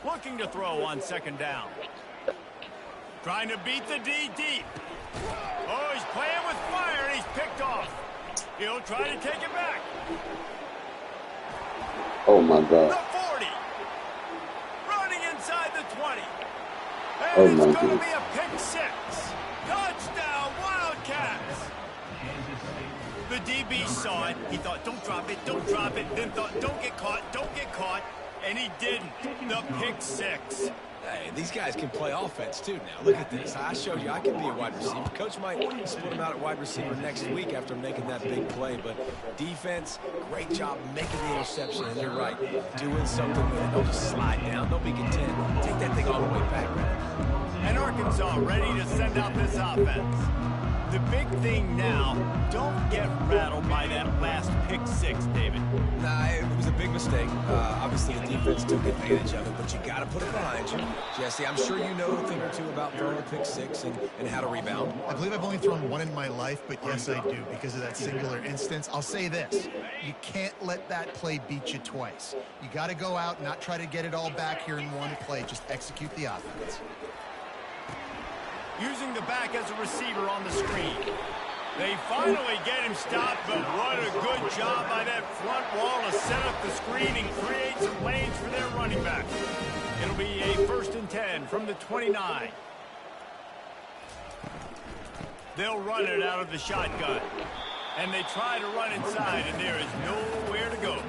A: Looking to throw on 2nd down. Trying to beat the D deep. Oh, he's playing with fire, and he's picked off. He'll try to take it back.
E: Oh, my God.
A: The 40. Running inside the 20.
E: Oh,
A: And
E: my
A: it's going to
E: goodness.
A: be a pick 6. Touchdown, Wildcats. The DB saw it. He thought, don't drop it, don't drop it. Then thought, don't get caught. And he didn't. The pick 6.
C: Hey, these guys can play offense, too, now. Look at this. I showed you I can be a wide receiver. Coach might split him out at wide receiver next week after making that big play. But defense, great job making the interception. And you're right, doing something with it. Don't just slide down. Don't be content. Take that thing all the way back, man.
A: And Arkansas ready to send out this offense. The big thing now, don't get rattled by that last pick 6, David.
C: Nah, it was a big mistake. Obviously, the defense took advantage of it, but you got to put it behind you. Jesse, I'm sure you know a thing or two about throwing a pick 6 and how to rebound.
B: I believe I've only thrown one in my life, but yes, I do, because of that singular instance. I'll say this. You can't let that play beat you twice. You got to go out and not try to get it all back here in one play. Just execute the offense.
A: Using the back as a receiver on the screen. They finally get him stopped, but what a good job by that front wall to set up the screen and create some lanes for their running back. It'll be a 1st and 10 from the 29. They'll run it out of the shotgun. And they try to run inside, and there is nowhere to go.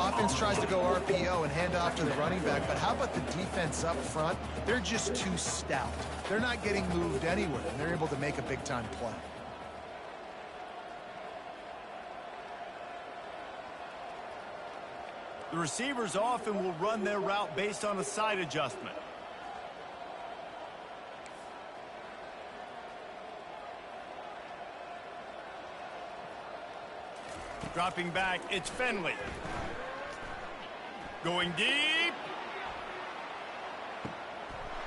B: Offense tries to go RPO and hand off to the running back, but how about the defense up front? They're just too stout. They're not getting moved anywhere, and they're able to make a big-time play.
A: The receivers often will run their route based on a side adjustment. Dropping back, it's Finley. Going deep.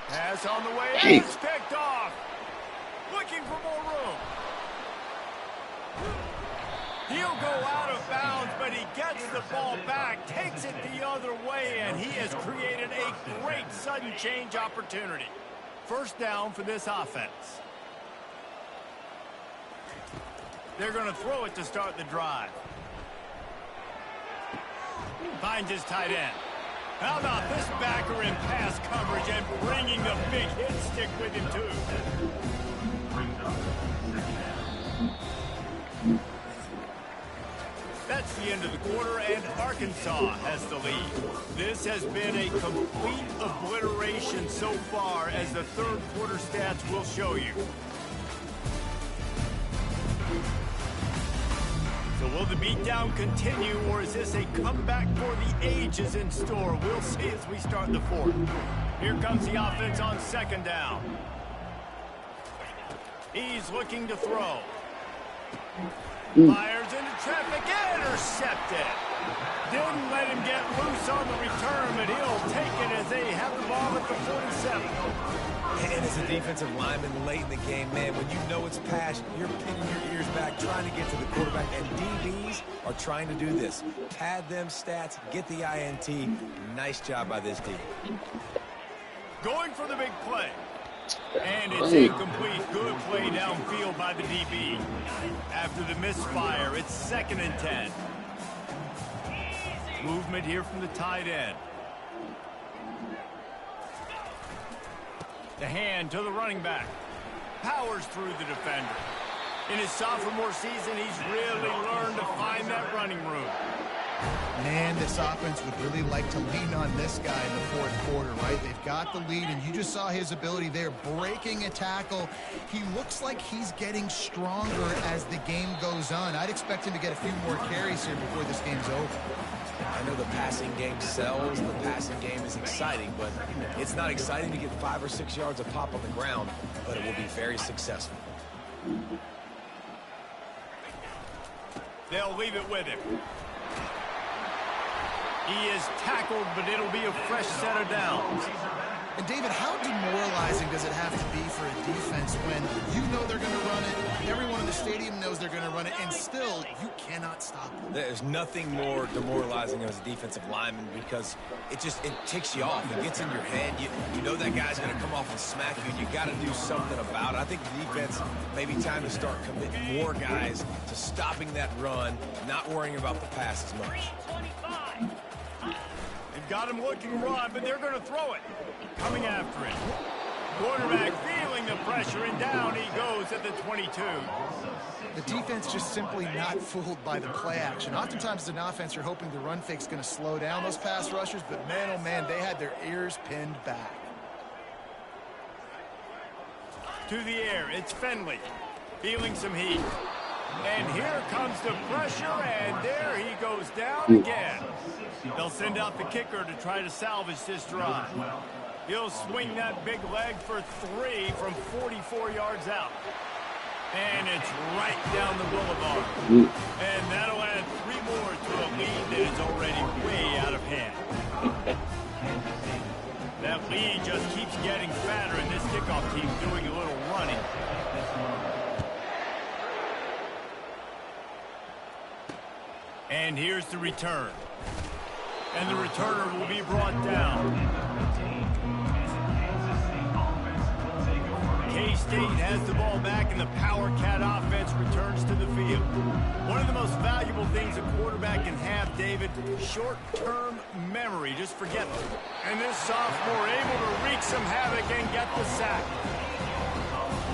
A: Pass on the way, and it's picked off. Looking for more room. He'll go out of bounds, but he gets the ball back, takes it the other way, and he has created a great sudden change opportunity. 1st down for this offense. They're going to throw it to start the drive. Finds his tight end. How about this backer in pass coverage and bringing the big hit stick with him, too? That's the end of the quarter, and Arkansas has the lead. This has been a complete obliteration so far, as the 3rd quarter stats will show you. So will the beatdown continue, or is this a comeback for the ages in store? We'll see as we start the 4th. Here comes the offense on 2nd down. He's looking to throw. Fires into traffic, intercepted. Didn't let him get loose on the return, but he'll take it as they have the ball at the 47.
C: And as a defensive lineman late in the game, man, when you know it's pass, you're pinning your ears back, trying to get to the quarterback. And DBs are trying to do this. Pad them stats, get the INT. Nice job by this team.
A: Going for the big play. And it's incomplete. Good play downfield by the DB. After the misfire, it's 2nd and 10. Movement here from the tight end. The hand to the running back. Powers through the defender. In his sophomore season, he's really learned to find that running room.
B: Man, this offense would really like to lean on this guy in the 4th quarter, right? They've got the lead, and you just saw his ability there, breaking a tackle. He looks like he's getting stronger as the game goes on. I'd expect him to get a few more carries here before this game's over.
C: I know the passing game sells, the passing game is exciting, but it's not exciting to get 5 or 6 yards of pop on the ground, but it will be very successful.
A: They'll leave it with him. He is tackled, but it'll be a fresh set of downs.
B: And David, how demoralizing does it have to be for a defense when you know they're going to run it, everyone in the stadium knows they're going to run it, and still you cannot stop them?
C: There's nothing more demoralizing as a defensive lineman because it ticks you off. It gets in your head. You know that guy's going to come off and smack you, and you got to do something about it. I think the defense may be time to start committing more guys to stopping that run, not worrying about the pass as much.
A: They've got him looking run, but they're going to throw it. Coming after him. Quarterback feeling the pressure, and down he goes at the 22.
B: The defense just simply not fooled by the play action. Oftentimes as an offense, you're hoping the run fake's going to slow down those pass rushers, but man, oh man, they had their ears pinned back.
A: To the air, it's Finley. Feeling some heat. And here comes the pressure, and there he goes down again. They'll send out the kicker to try to salvage this drive. He'll swing that big leg for 3 from 44 yards out. And it's right down the boulevard. And that'll add 3 more to a lead that is already way out of hand. That lead just keeps getting fatter, and this kickoff team's doing a little running. And here's the return. And the returner will be brought down. K-State has the ball back, and the Power Cat offense returns to the field. One of the most valuable things a quarterback can have, David, short-term memory. Just forget them. And this sophomore able to wreak some havoc and get the sack.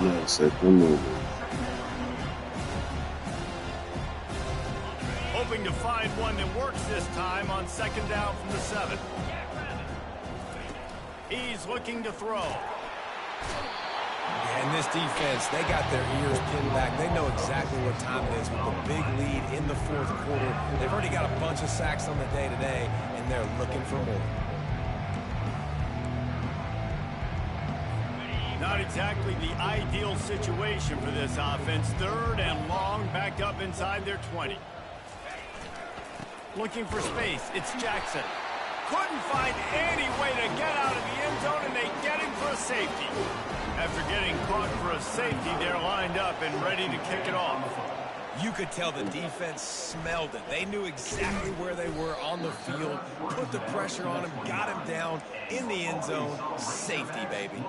E: Yes, at the moment.
A: Hoping to find one that works this time on 2nd down from the 7. He's looking to throw.
C: And this defense, they got their ears pinned back. They know exactly what time it is with the big lead in the 4th quarter. They've already got a bunch of sacks on the day today, and they're looking for more.
A: Not exactly the ideal situation for this offense. 3rd and long, backed up inside their 20. Looking for space, it's Jackson. Couldn't find any way to get out of the end zone, and they get him for a safety. After getting caught for a safety, they're lined up and ready to kick it off.
C: You could tell the defense smelled it. They knew exactly where they were on the field, put the pressure on him, got him down in the end zone. Safety, baby.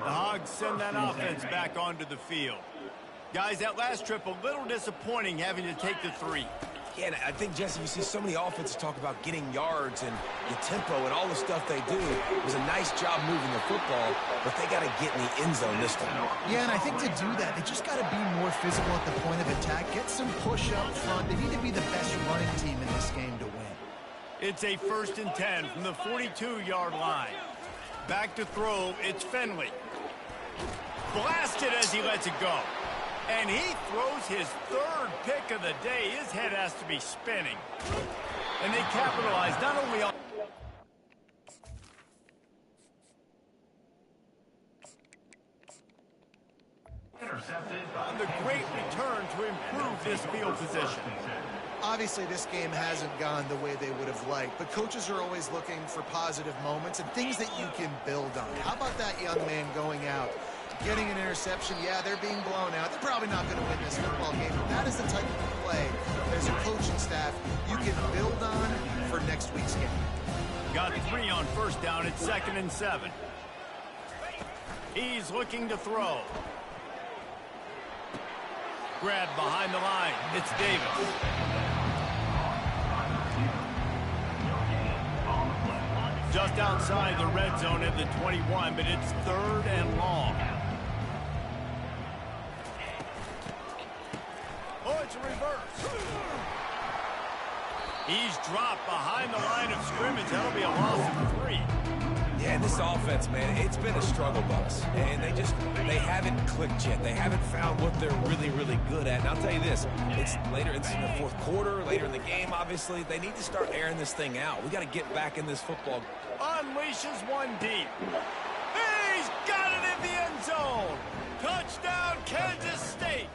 A: The Hogs send that offense back onto the field. Guys, that last trip, a little disappointing having to take the 3.
C: Yeah, and I think, Jesse, you see so many offenses talk about getting yards and the tempo and all the stuff they do. It was a nice job moving the football, but they got to get in the end zone this time.
B: Yeah, and I think to do that, they just got to be more physical at the point of attack, get some push up front. They need to be the best running team in this game to win.
A: It's a 1st and 10 from the 42-yard line. Back to throw, it's Finley. Blasted as he lets it go. And he throws his 3rd pick of the day. His head has to be spinning. And they capitalize not only on the great return to improve this field position.
B: Obviously, this game hasn't gone the way they would have liked, but coaches are always looking for positive moments and things that you can build on. How about that young man going out, getting an interception? Yeah, they're being blown out. They're probably not going to win this football game, but that is the type of play as a coaching staff you can build on for next week's game.
A: Got 3 on first down. It's 2nd and 7. He's looking to throw. Grabbed behind the line. It's Davis. Just outside the red zone at the 21, but it's 3rd and long. Oh, it's a reverse. He's dropped behind the line of scrimmage. That'll be a loss of 3.
C: Yeah, this offense, man, it's been a struggle bus. And they haven't clicked yet. They haven't found what they're really, really good at. And I'll tell you this, it's in the 4th quarter, later in the game, obviously. They need to start airing this thing out. We got to get back in this football.
A: Unleashes one deep. He's got it in the end zone. Touchdown, Kansas State.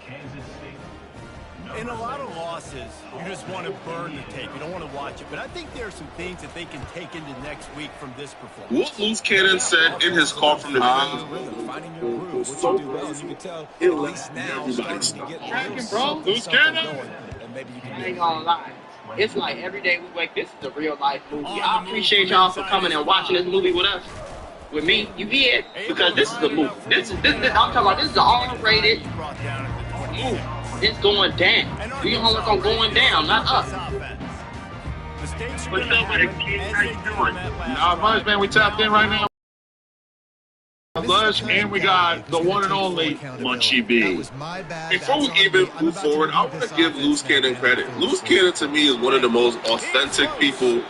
A: In a lot of losses, you just want to burn the tape. You don't want to watch it. But I think there are some things that they can take into next week from this performance.
H: What Loose Cannon said in his call from the
C: finding your groove, what you do well, you can tell at least now starting to get
H: tracking, bro. Loose Cannon.
C: And maybe you can
I: I ain't gonna lie. It's like every day we wake. This is a real life movie. I appreciate y'all for coming and watching this movie with us. With me, you did, because this is a movie. This I'm talking about. This is an R-rated movie. It's going down. We only on going down, not up.
H: What's up with it, kid? How you doing? Nah, Buzz, man, we tapped in right now. Buzz, and we got the one and only Munchie B.
E: Before we even move forward, I want to give Loose Cannon credit. Loose Cannon, to me, is one of the most authentic people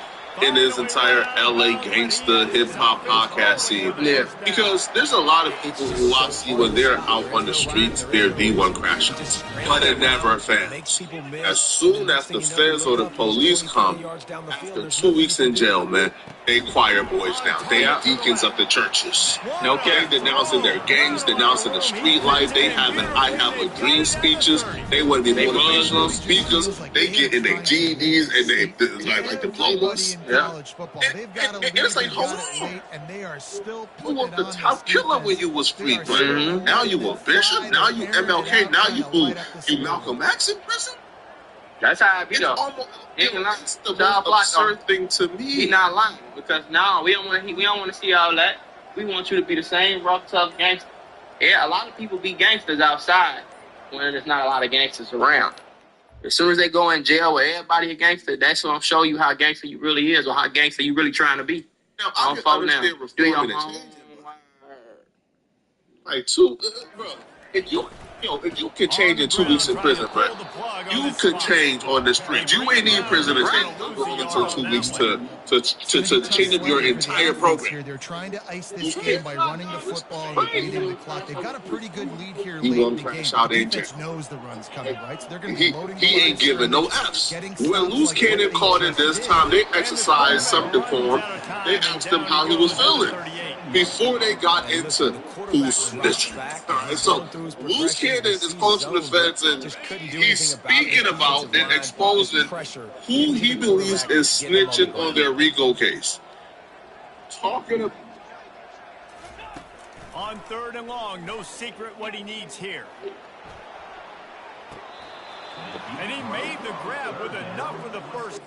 E: in this entire LA gangsta hip-hop podcast scene.
H: Yeah.
E: Because there's a lot of people who I see when they're out on the streets, they're D1 crashers. But they're never fans. As soon as the feds or the police come, after 2 weeks in jail, man, they choir boys now. They are deacons of the churches. Okay, denouncing their gangs, denouncing the street life. They having I have a dream speeches. They want to be motivational speakers. They get in their GEDs and they like diplomas. Yeah. And it's like, hold on.
B: And they are still
E: you were the top killer when you was free, man. Now you a bishop. Now you MLK. Now you Malcolm X in prison.
I: That's how I be though.
E: It's the most absurd thing to me.
I: He not lying, because now we don't want to see all that. We want you to be the same rough, tough gangster. Yeah, a lot of people be gangsters outside when there's not a lot of gangsters around. As soon as they go in jail with everybody a gangster, that's when I'll show you how gangster you really is or how gangster you really trying to be.
E: Now, I can understand reforming and changing. Like, bro, if you can change in 2 weeks in prison, bro, you could change on the street. You ain't need prison to change until 2 weeks to change up your entire program.
B: They're trying to ice this game by running the football and beating the clock. They've got a pretty good lead here late in the game. The defense knows the run's coming, right? So they're going to be loading.
E: He ain't giving no Fs. When Loose Cannon called it this time, they exercised some decorum. They asked him how he was feeling before they got into who's snitching. Right, so Loose Cannon is close to the feds, and he's speaking about and exposing who he believes is snitching on their RICO case. Talking about
A: on 3rd and long, no secret what he needs here. And he made the grab with enough for the first.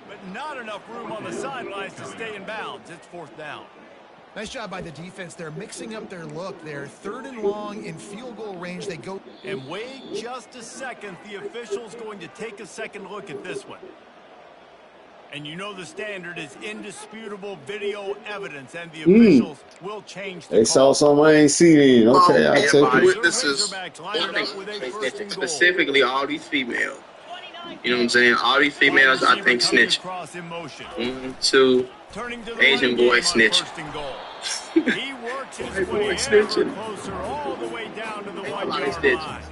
A: But not enough room on the sidelines to stay in bounds. It's 4th down.
B: Nice job by the defense. They're mixing up their look. They're 3rd and long in field goal range. They go.
A: And wait just a second. The official's going to take a second look at this one. And you know the standard is indisputable video evidence, and the officials will change the
E: They saw something I ain't seen. Okay, I'll take it.
I: Witnesses, specifically all these females. You know what I'm saying? All these females, I think, snitch. 2 Asian boy snitch.
A: He works his way ever closer all the way down to the 1 yard line.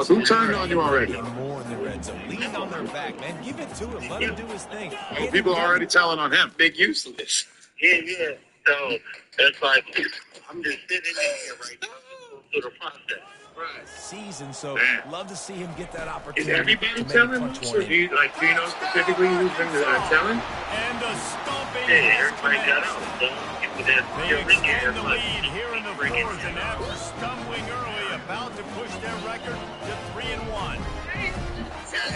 H: Who turned on you already?
C: More in the red zone. Lean on their back, man. Give it to him. Let him do his thing.
H: Oh, people are already telling on him.
E: Big useless.
J: Yeah. So that's like I'm just sitting in here right now through the process.
C: Right. Season, so
H: Man.
C: love to see him get that
J: Is
C: opportunity.
J: everybody telling? Or do you specifically who's been telling?
A: And a stomping
J: Yeah,
A: has
J: everybody got out.
A: commenced.
J: So people that
A: They
J: you're thinking
A: extend the
J: that's like
A: lead here in the fourth, and after stumbling early, about to push their record to 3-1.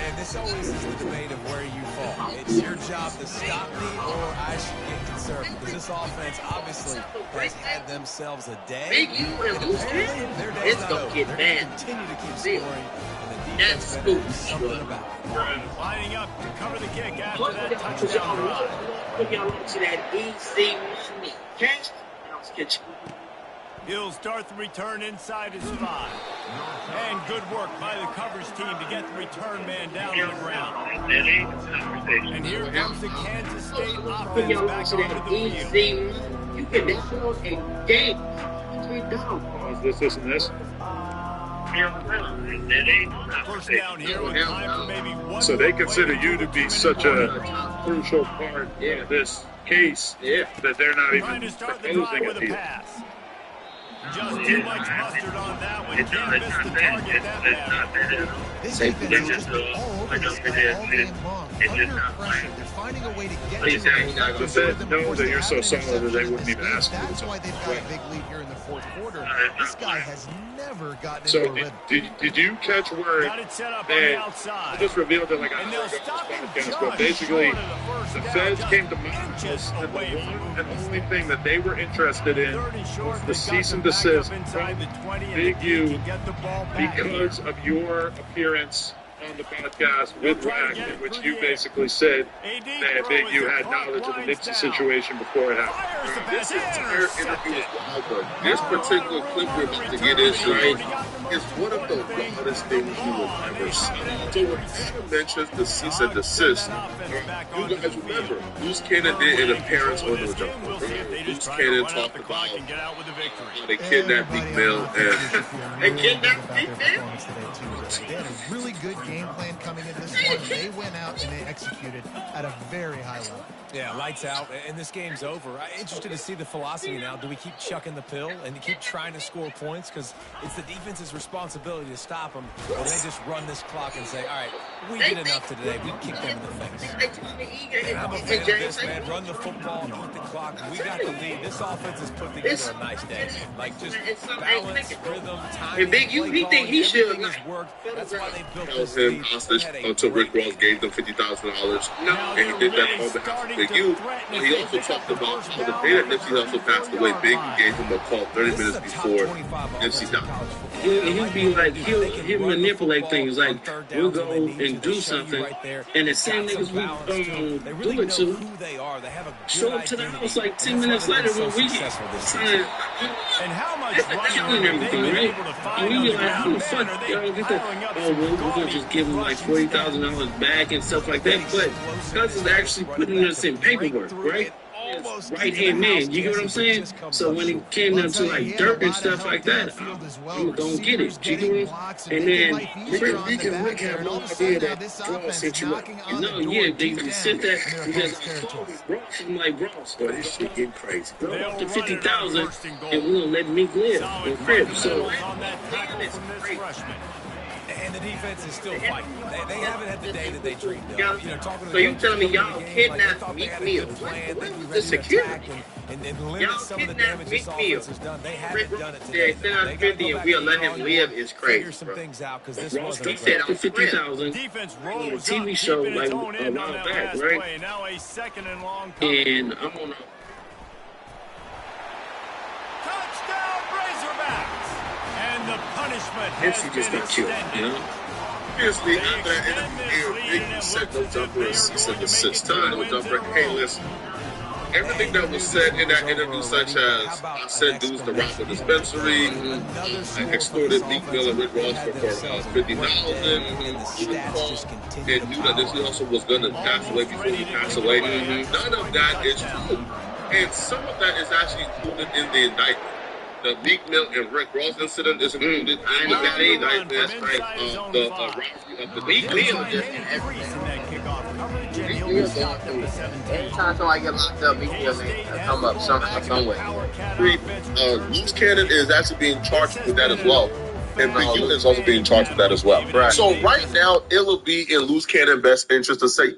C: And this always is the debate of where you fall. It's your job to stop me or I should get conservative. Because this offense obviously has had themselves a day.
I: Big U and Loose Cannon,
C: Their day's
I: it's
C: not
I: gonna
C: over.
I: get
C: They're
I: bad.
C: gonna continue to keep
I: See,
C: scoring. And the
I: that's
C: defense better do
I: spooky.
C: something about it.
A: Lining up to cover the kick after
I: Put
A: that
I: y'all
A: touchdown drive.
I: into that easy money. Catch. Catch.
A: He'll start the return inside his 5. And good work by the coverage team to get the return man down to the ground. And here comes the Kansas State
I: Put
A: offense
I: y'all
A: back
I: into
A: onto
I: that
A: the field.
I: easy money. You can down a game. 3 down.
H: This, and this.
A: First down here with time for maybe one
H: So
A: more
H: they
A: play
H: consider
A: before
H: you to
A: the
H: be
A: 2-minute
H: such
A: warning.
H: a crucial part of this case that they're not
A: Trying
H: even
A: to start the
H: proposing
A: drive with
H: it
A: a
H: here.
A: pass. Just too much mustard on that one. Can't miss the target that bad.
B: This defense has just been all over this guy all game long. Under pressure. They're finding a way to get to him.
H: The Feds know that you're so solid that they wouldn't even ask you to
B: That's
H: do
B: why
H: it.
B: they've got a big lead here in the fourth quarter. This guy has never gotten into
H: So
B: a rhythm.
H: did you catch word
A: Got it set up on
H: that
A: the outside.
H: just revealed that like I
A: And
H: know
A: they'll
H: this
A: stop him
H: podcast,
A: just
H: but basically
A: short of the first
H: the
A: down,
H: Feds
A: just
H: came to my
A: inches
H: house and the
A: away from
H: one and
A: moving
H: only thing that they were interested in
A: Third and short,
H: was the
A: they've got
H: cease
A: them
H: and
A: back up
H: desist
A: inside
H: from
A: the 20, and
H: Big
A: the
H: U
A: D can get the ball back
H: because
A: here.
H: of your appearance on the podcast with
A: Try to
H: Rack,
A: get
H: in
A: it
H: which
A: through
H: you
A: the air.
H: basically said
A: AD
H: that
A: throw
H: Big
A: as
H: U
A: the
H: had
A: clock
H: knowledge of the
A: winds
H: Nipsey
A: down.
H: situation before it happened.
A: Fires the
E: This
A: pass.
E: entire interview is wild, but this particular clip we're about to get into is one of the wildest things you will ever see. So when Adam mentions the cease and desist, you guys remember, Loose Cannon did an appearance on the jump. Loose Cannon talked about how they kidnapped Meek Mill and
B: They kidnapped Meek Mill? They had a really good game plan coming into this one. They went out and they executed at a very high level.
C: Yeah, lights out, and this game's over. I'm interested to see the philosophy now. Do we keep chucking the pill and keep trying to score points? Because it's the defense's responsibility to stop them. Or they just run this clock and say, all right, we did enough today. We kicked them in the face. And I'm a fan of this, man. Run the football, eat the clock. We got the lead. This offense has put together a nice day. Like, just balance, rhythm, timing,
I: And Big U, he
C: play
I: think he
C: calling,
I: should.
C: everything has worked. That's why they built
E: held
C: this
E: him
C: lead.
E: hostage
C: They had a
E: until Rick
C: great
E: Ross gave them $50,000. And he did that on behalf of Big U. But he also talked about how the day that Nipsey also passed away, Big U gave him a call 30 minutes before Nipsey died.
I: He'll be like, he'll manipulate things. Like, we'll go and do something, and the same niggas we do it to show up to the house like 10 minutes later when we
A: And how much
I: killing everything, right? And we be like, how the fuck y'all get that? Oh, well, we're gonna just give them like $40,000 back and stuff like that. But Cuz is actually putting us in paperwork, right? Right hand man, you get what I'm saying? So when it came down to like dirt and stuff like that, I'm gonna get it. You get what? And then Rick and Rick have no idea that Draw sent you up. And no, yeah, they sent that because Ross. I'm like, Ross, boy, this shit getting crazy. Bro, up to 50,000, and we're gonna let Meek live in crib. So it's great.
C: And the defense is still fighting. They haven't had the day that they dreamed of.
I: Y'all,
C: You know, talking to
I: so you telling me y'all kidnapped Meek Mill?
C: What
I: The security?
C: and limit
I: Y'all
C: some of the
I: kidnapped
C: damage this
I: Meek Mill.
C: offense has done. They haven't done it
I: Yeah,
C: today.
I: send out 50 and we'll let him live is crazy.
C: Figure some
I: Bro.
C: things out because this
I: He
C: wasn't
I: said
C: a
I: out 50,000
A: Defense
I: on a
A: rolls
I: TV
A: up,
I: show
A: keeping
I: like
A: its
I: a
A: own end
I: while
A: on that
I: back,
A: last
I: right?
A: play. Now a second and long coming.
I: And I'm on a
A: Touchdown Razorbacks! And the punishment has
I: Nipsey just
A: been
I: got killed,
A: extended.
I: you know?
E: Obviously, after that interview, Big U said no jumper and cease and desist. Time no jumper. Hey, listen. Everything that was said in that interview, such as I sent dudes to rob the dispensary, I extorted Meek Mill and Rick Ross for $50,000, and knew that this also was going to pass away before he passed away. None of that is true. And some of that is actually included in the indictment. the Meek Mill and Rick Ross incident is included.
J: I know that
E: Day
J: either.
E: night last night, the robbery of the
J: Meek Mill
E: defense.
J: just in everything. Meek
I: Meek
J: Mill going through. Anytime somebody get locked up, Meek Mill come up somehow, some way.
E: Loose Cannon is actually being charged with that as well. And Big U is also being charged with that as well.
J: Right.
E: So right now, it will be in Loose Cannon best interest to say,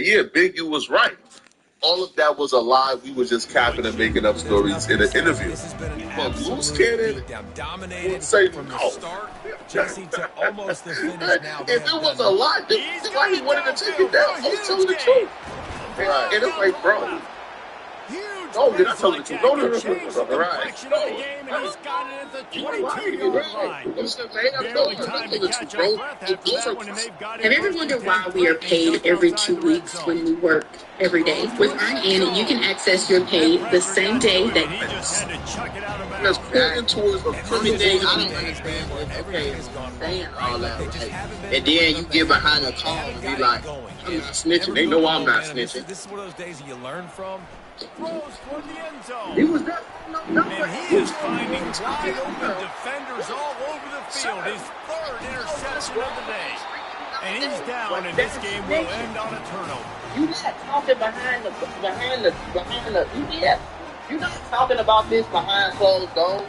E: yeah, Big U was right. All of that was a lie. We were just capping and making up stories in an interview. But Loose Cannon would say no. If it was a lie, then why he wanted to take it down? I was telling the truth.
J: Right.
E: And it's like, bro, no, you're not telling the truth. No.
J: Right.
K: Have you ever wondered why we are paid every 2 weeks when we work every day? With EarnIn, you can access your pay the same day that...
E: Let's put into it a
J: Only thing I don't understand is, okay, saying all that, right? And then you get behind a call and be like, I'm not snitching. They know I'm not snitching.
C: This is one of those days that you learn from.
A: Throws for the end zone.
J: He was not.
A: And he is finding wide open defenders all over the field. His third interception of the day. And he's down, and this game will end on a turnover.
I: You not talking you're not talking about this behind closed doors,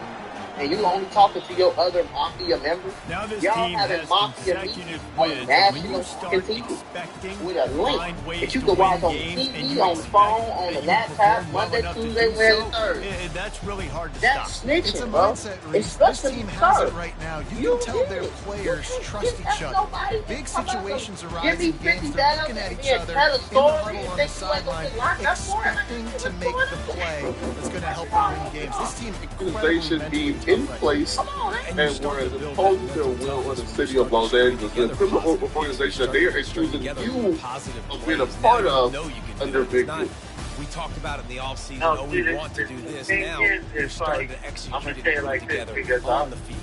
I: and you only talking to your other mafia members.
A: Now this
I: Y'all
A: team
I: having
A: has
I: mafia meetings
A: consecutive
I: on
A: wins. When
I: national
A: you start
I: TV
A: expecting
I: with a
A: to
I: link
A: find ways
I: that you
A: to
I: can watch
A: win
I: on
A: games, and
I: TV,
A: you
I: on the
A: expect
I: phone,
A: that
I: on the
A: you
I: laptop,
A: perform well
I: Monday,
A: enough to
I: Tuesday,
A: do
I: Wednesday,
A: so,
I: Thursday.
A: that's really hard to
I: That's
A: stop.
B: It's a
I: snitching, bro.
B: mindset, Reese. This team has it right now. You can tell their players trust each other. Big situations arise in games. They're looking at each other in the huddle on the sideline, expecting to make the play that's going to help them win games. This team
E: They should be in place and were imposing their will in the city of Los Angeles. The criminal organization that they are accusing you of being a part of under Big U.
C: We talked about it in the offseason.
J: No,
C: Oh, we want to do this. Now we're starting to execute
J: I'm gonna
C: it
J: say it
C: and put
J: like
C: it
J: this
C: together
J: because
C: on the field.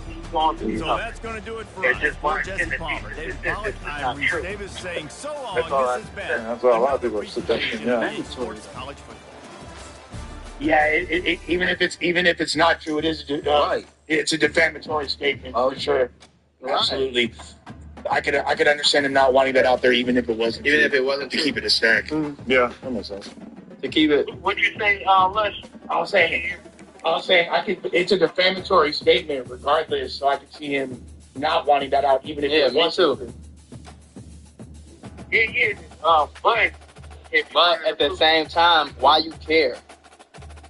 A: So that's going to do it for
J: It's
A: us.
J: just
A: For
J: one
A: Jesse
J: thing that
A: Palmer,
J: this
A: Dave
J: is
A: Pollock,
J: not
A: I'm Reese
J: true.
A: Davis saying so long.
J: That's all
A: This has been
L: that's what a lot of people are
A: another
L: suggesting,
A: presentation
L: yeah.
A: of Big Sports College Football.
M: Yeah, even if it's not true, it is.
J: Right.
M: It's a defamatory statement.
J: Oh,
M: for sure.
J: Right.
M: Absolutely. I could understand him not wanting that out there, even if it wasn't.
J: Even if it wasn't
M: to
J: true.
M: keep it a stack.
L: Yeah, that makes sense.
J: To keep it.
M: What'd you say, Les? I was saying it's a defamatory statement, regardless. So I could see him not wanting that out, even if
J: Yeah,
M: it
J: me
M: wasn't.
J: too.
M: Yeah. But
I: But at the same time, why you care?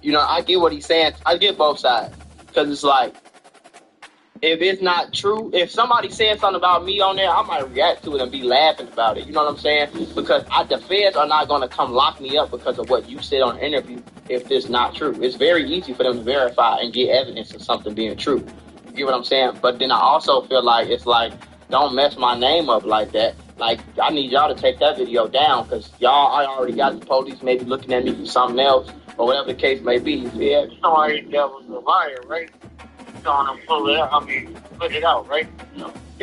I: You know, I get what he's saying. I get both sides. Because it's like, if it's not true, if somebody says something about me on there, I might react to it and be laughing about it. You know what I'm saying? Because the feds are not going to come lock me up because of what you said on the interview if it's not true. It's very easy for them to verify and get evidence of something being true. You get what I'm saying? But then I also feel like it's like, don't mess my name up like that. Like, I need y'all to take that video down because I already got the police maybe looking at me for something else or whatever the case may be. Yeah.
M: Somebody that was a liar, right? Trying to pull it out. I mean, put it out, right?
I: No.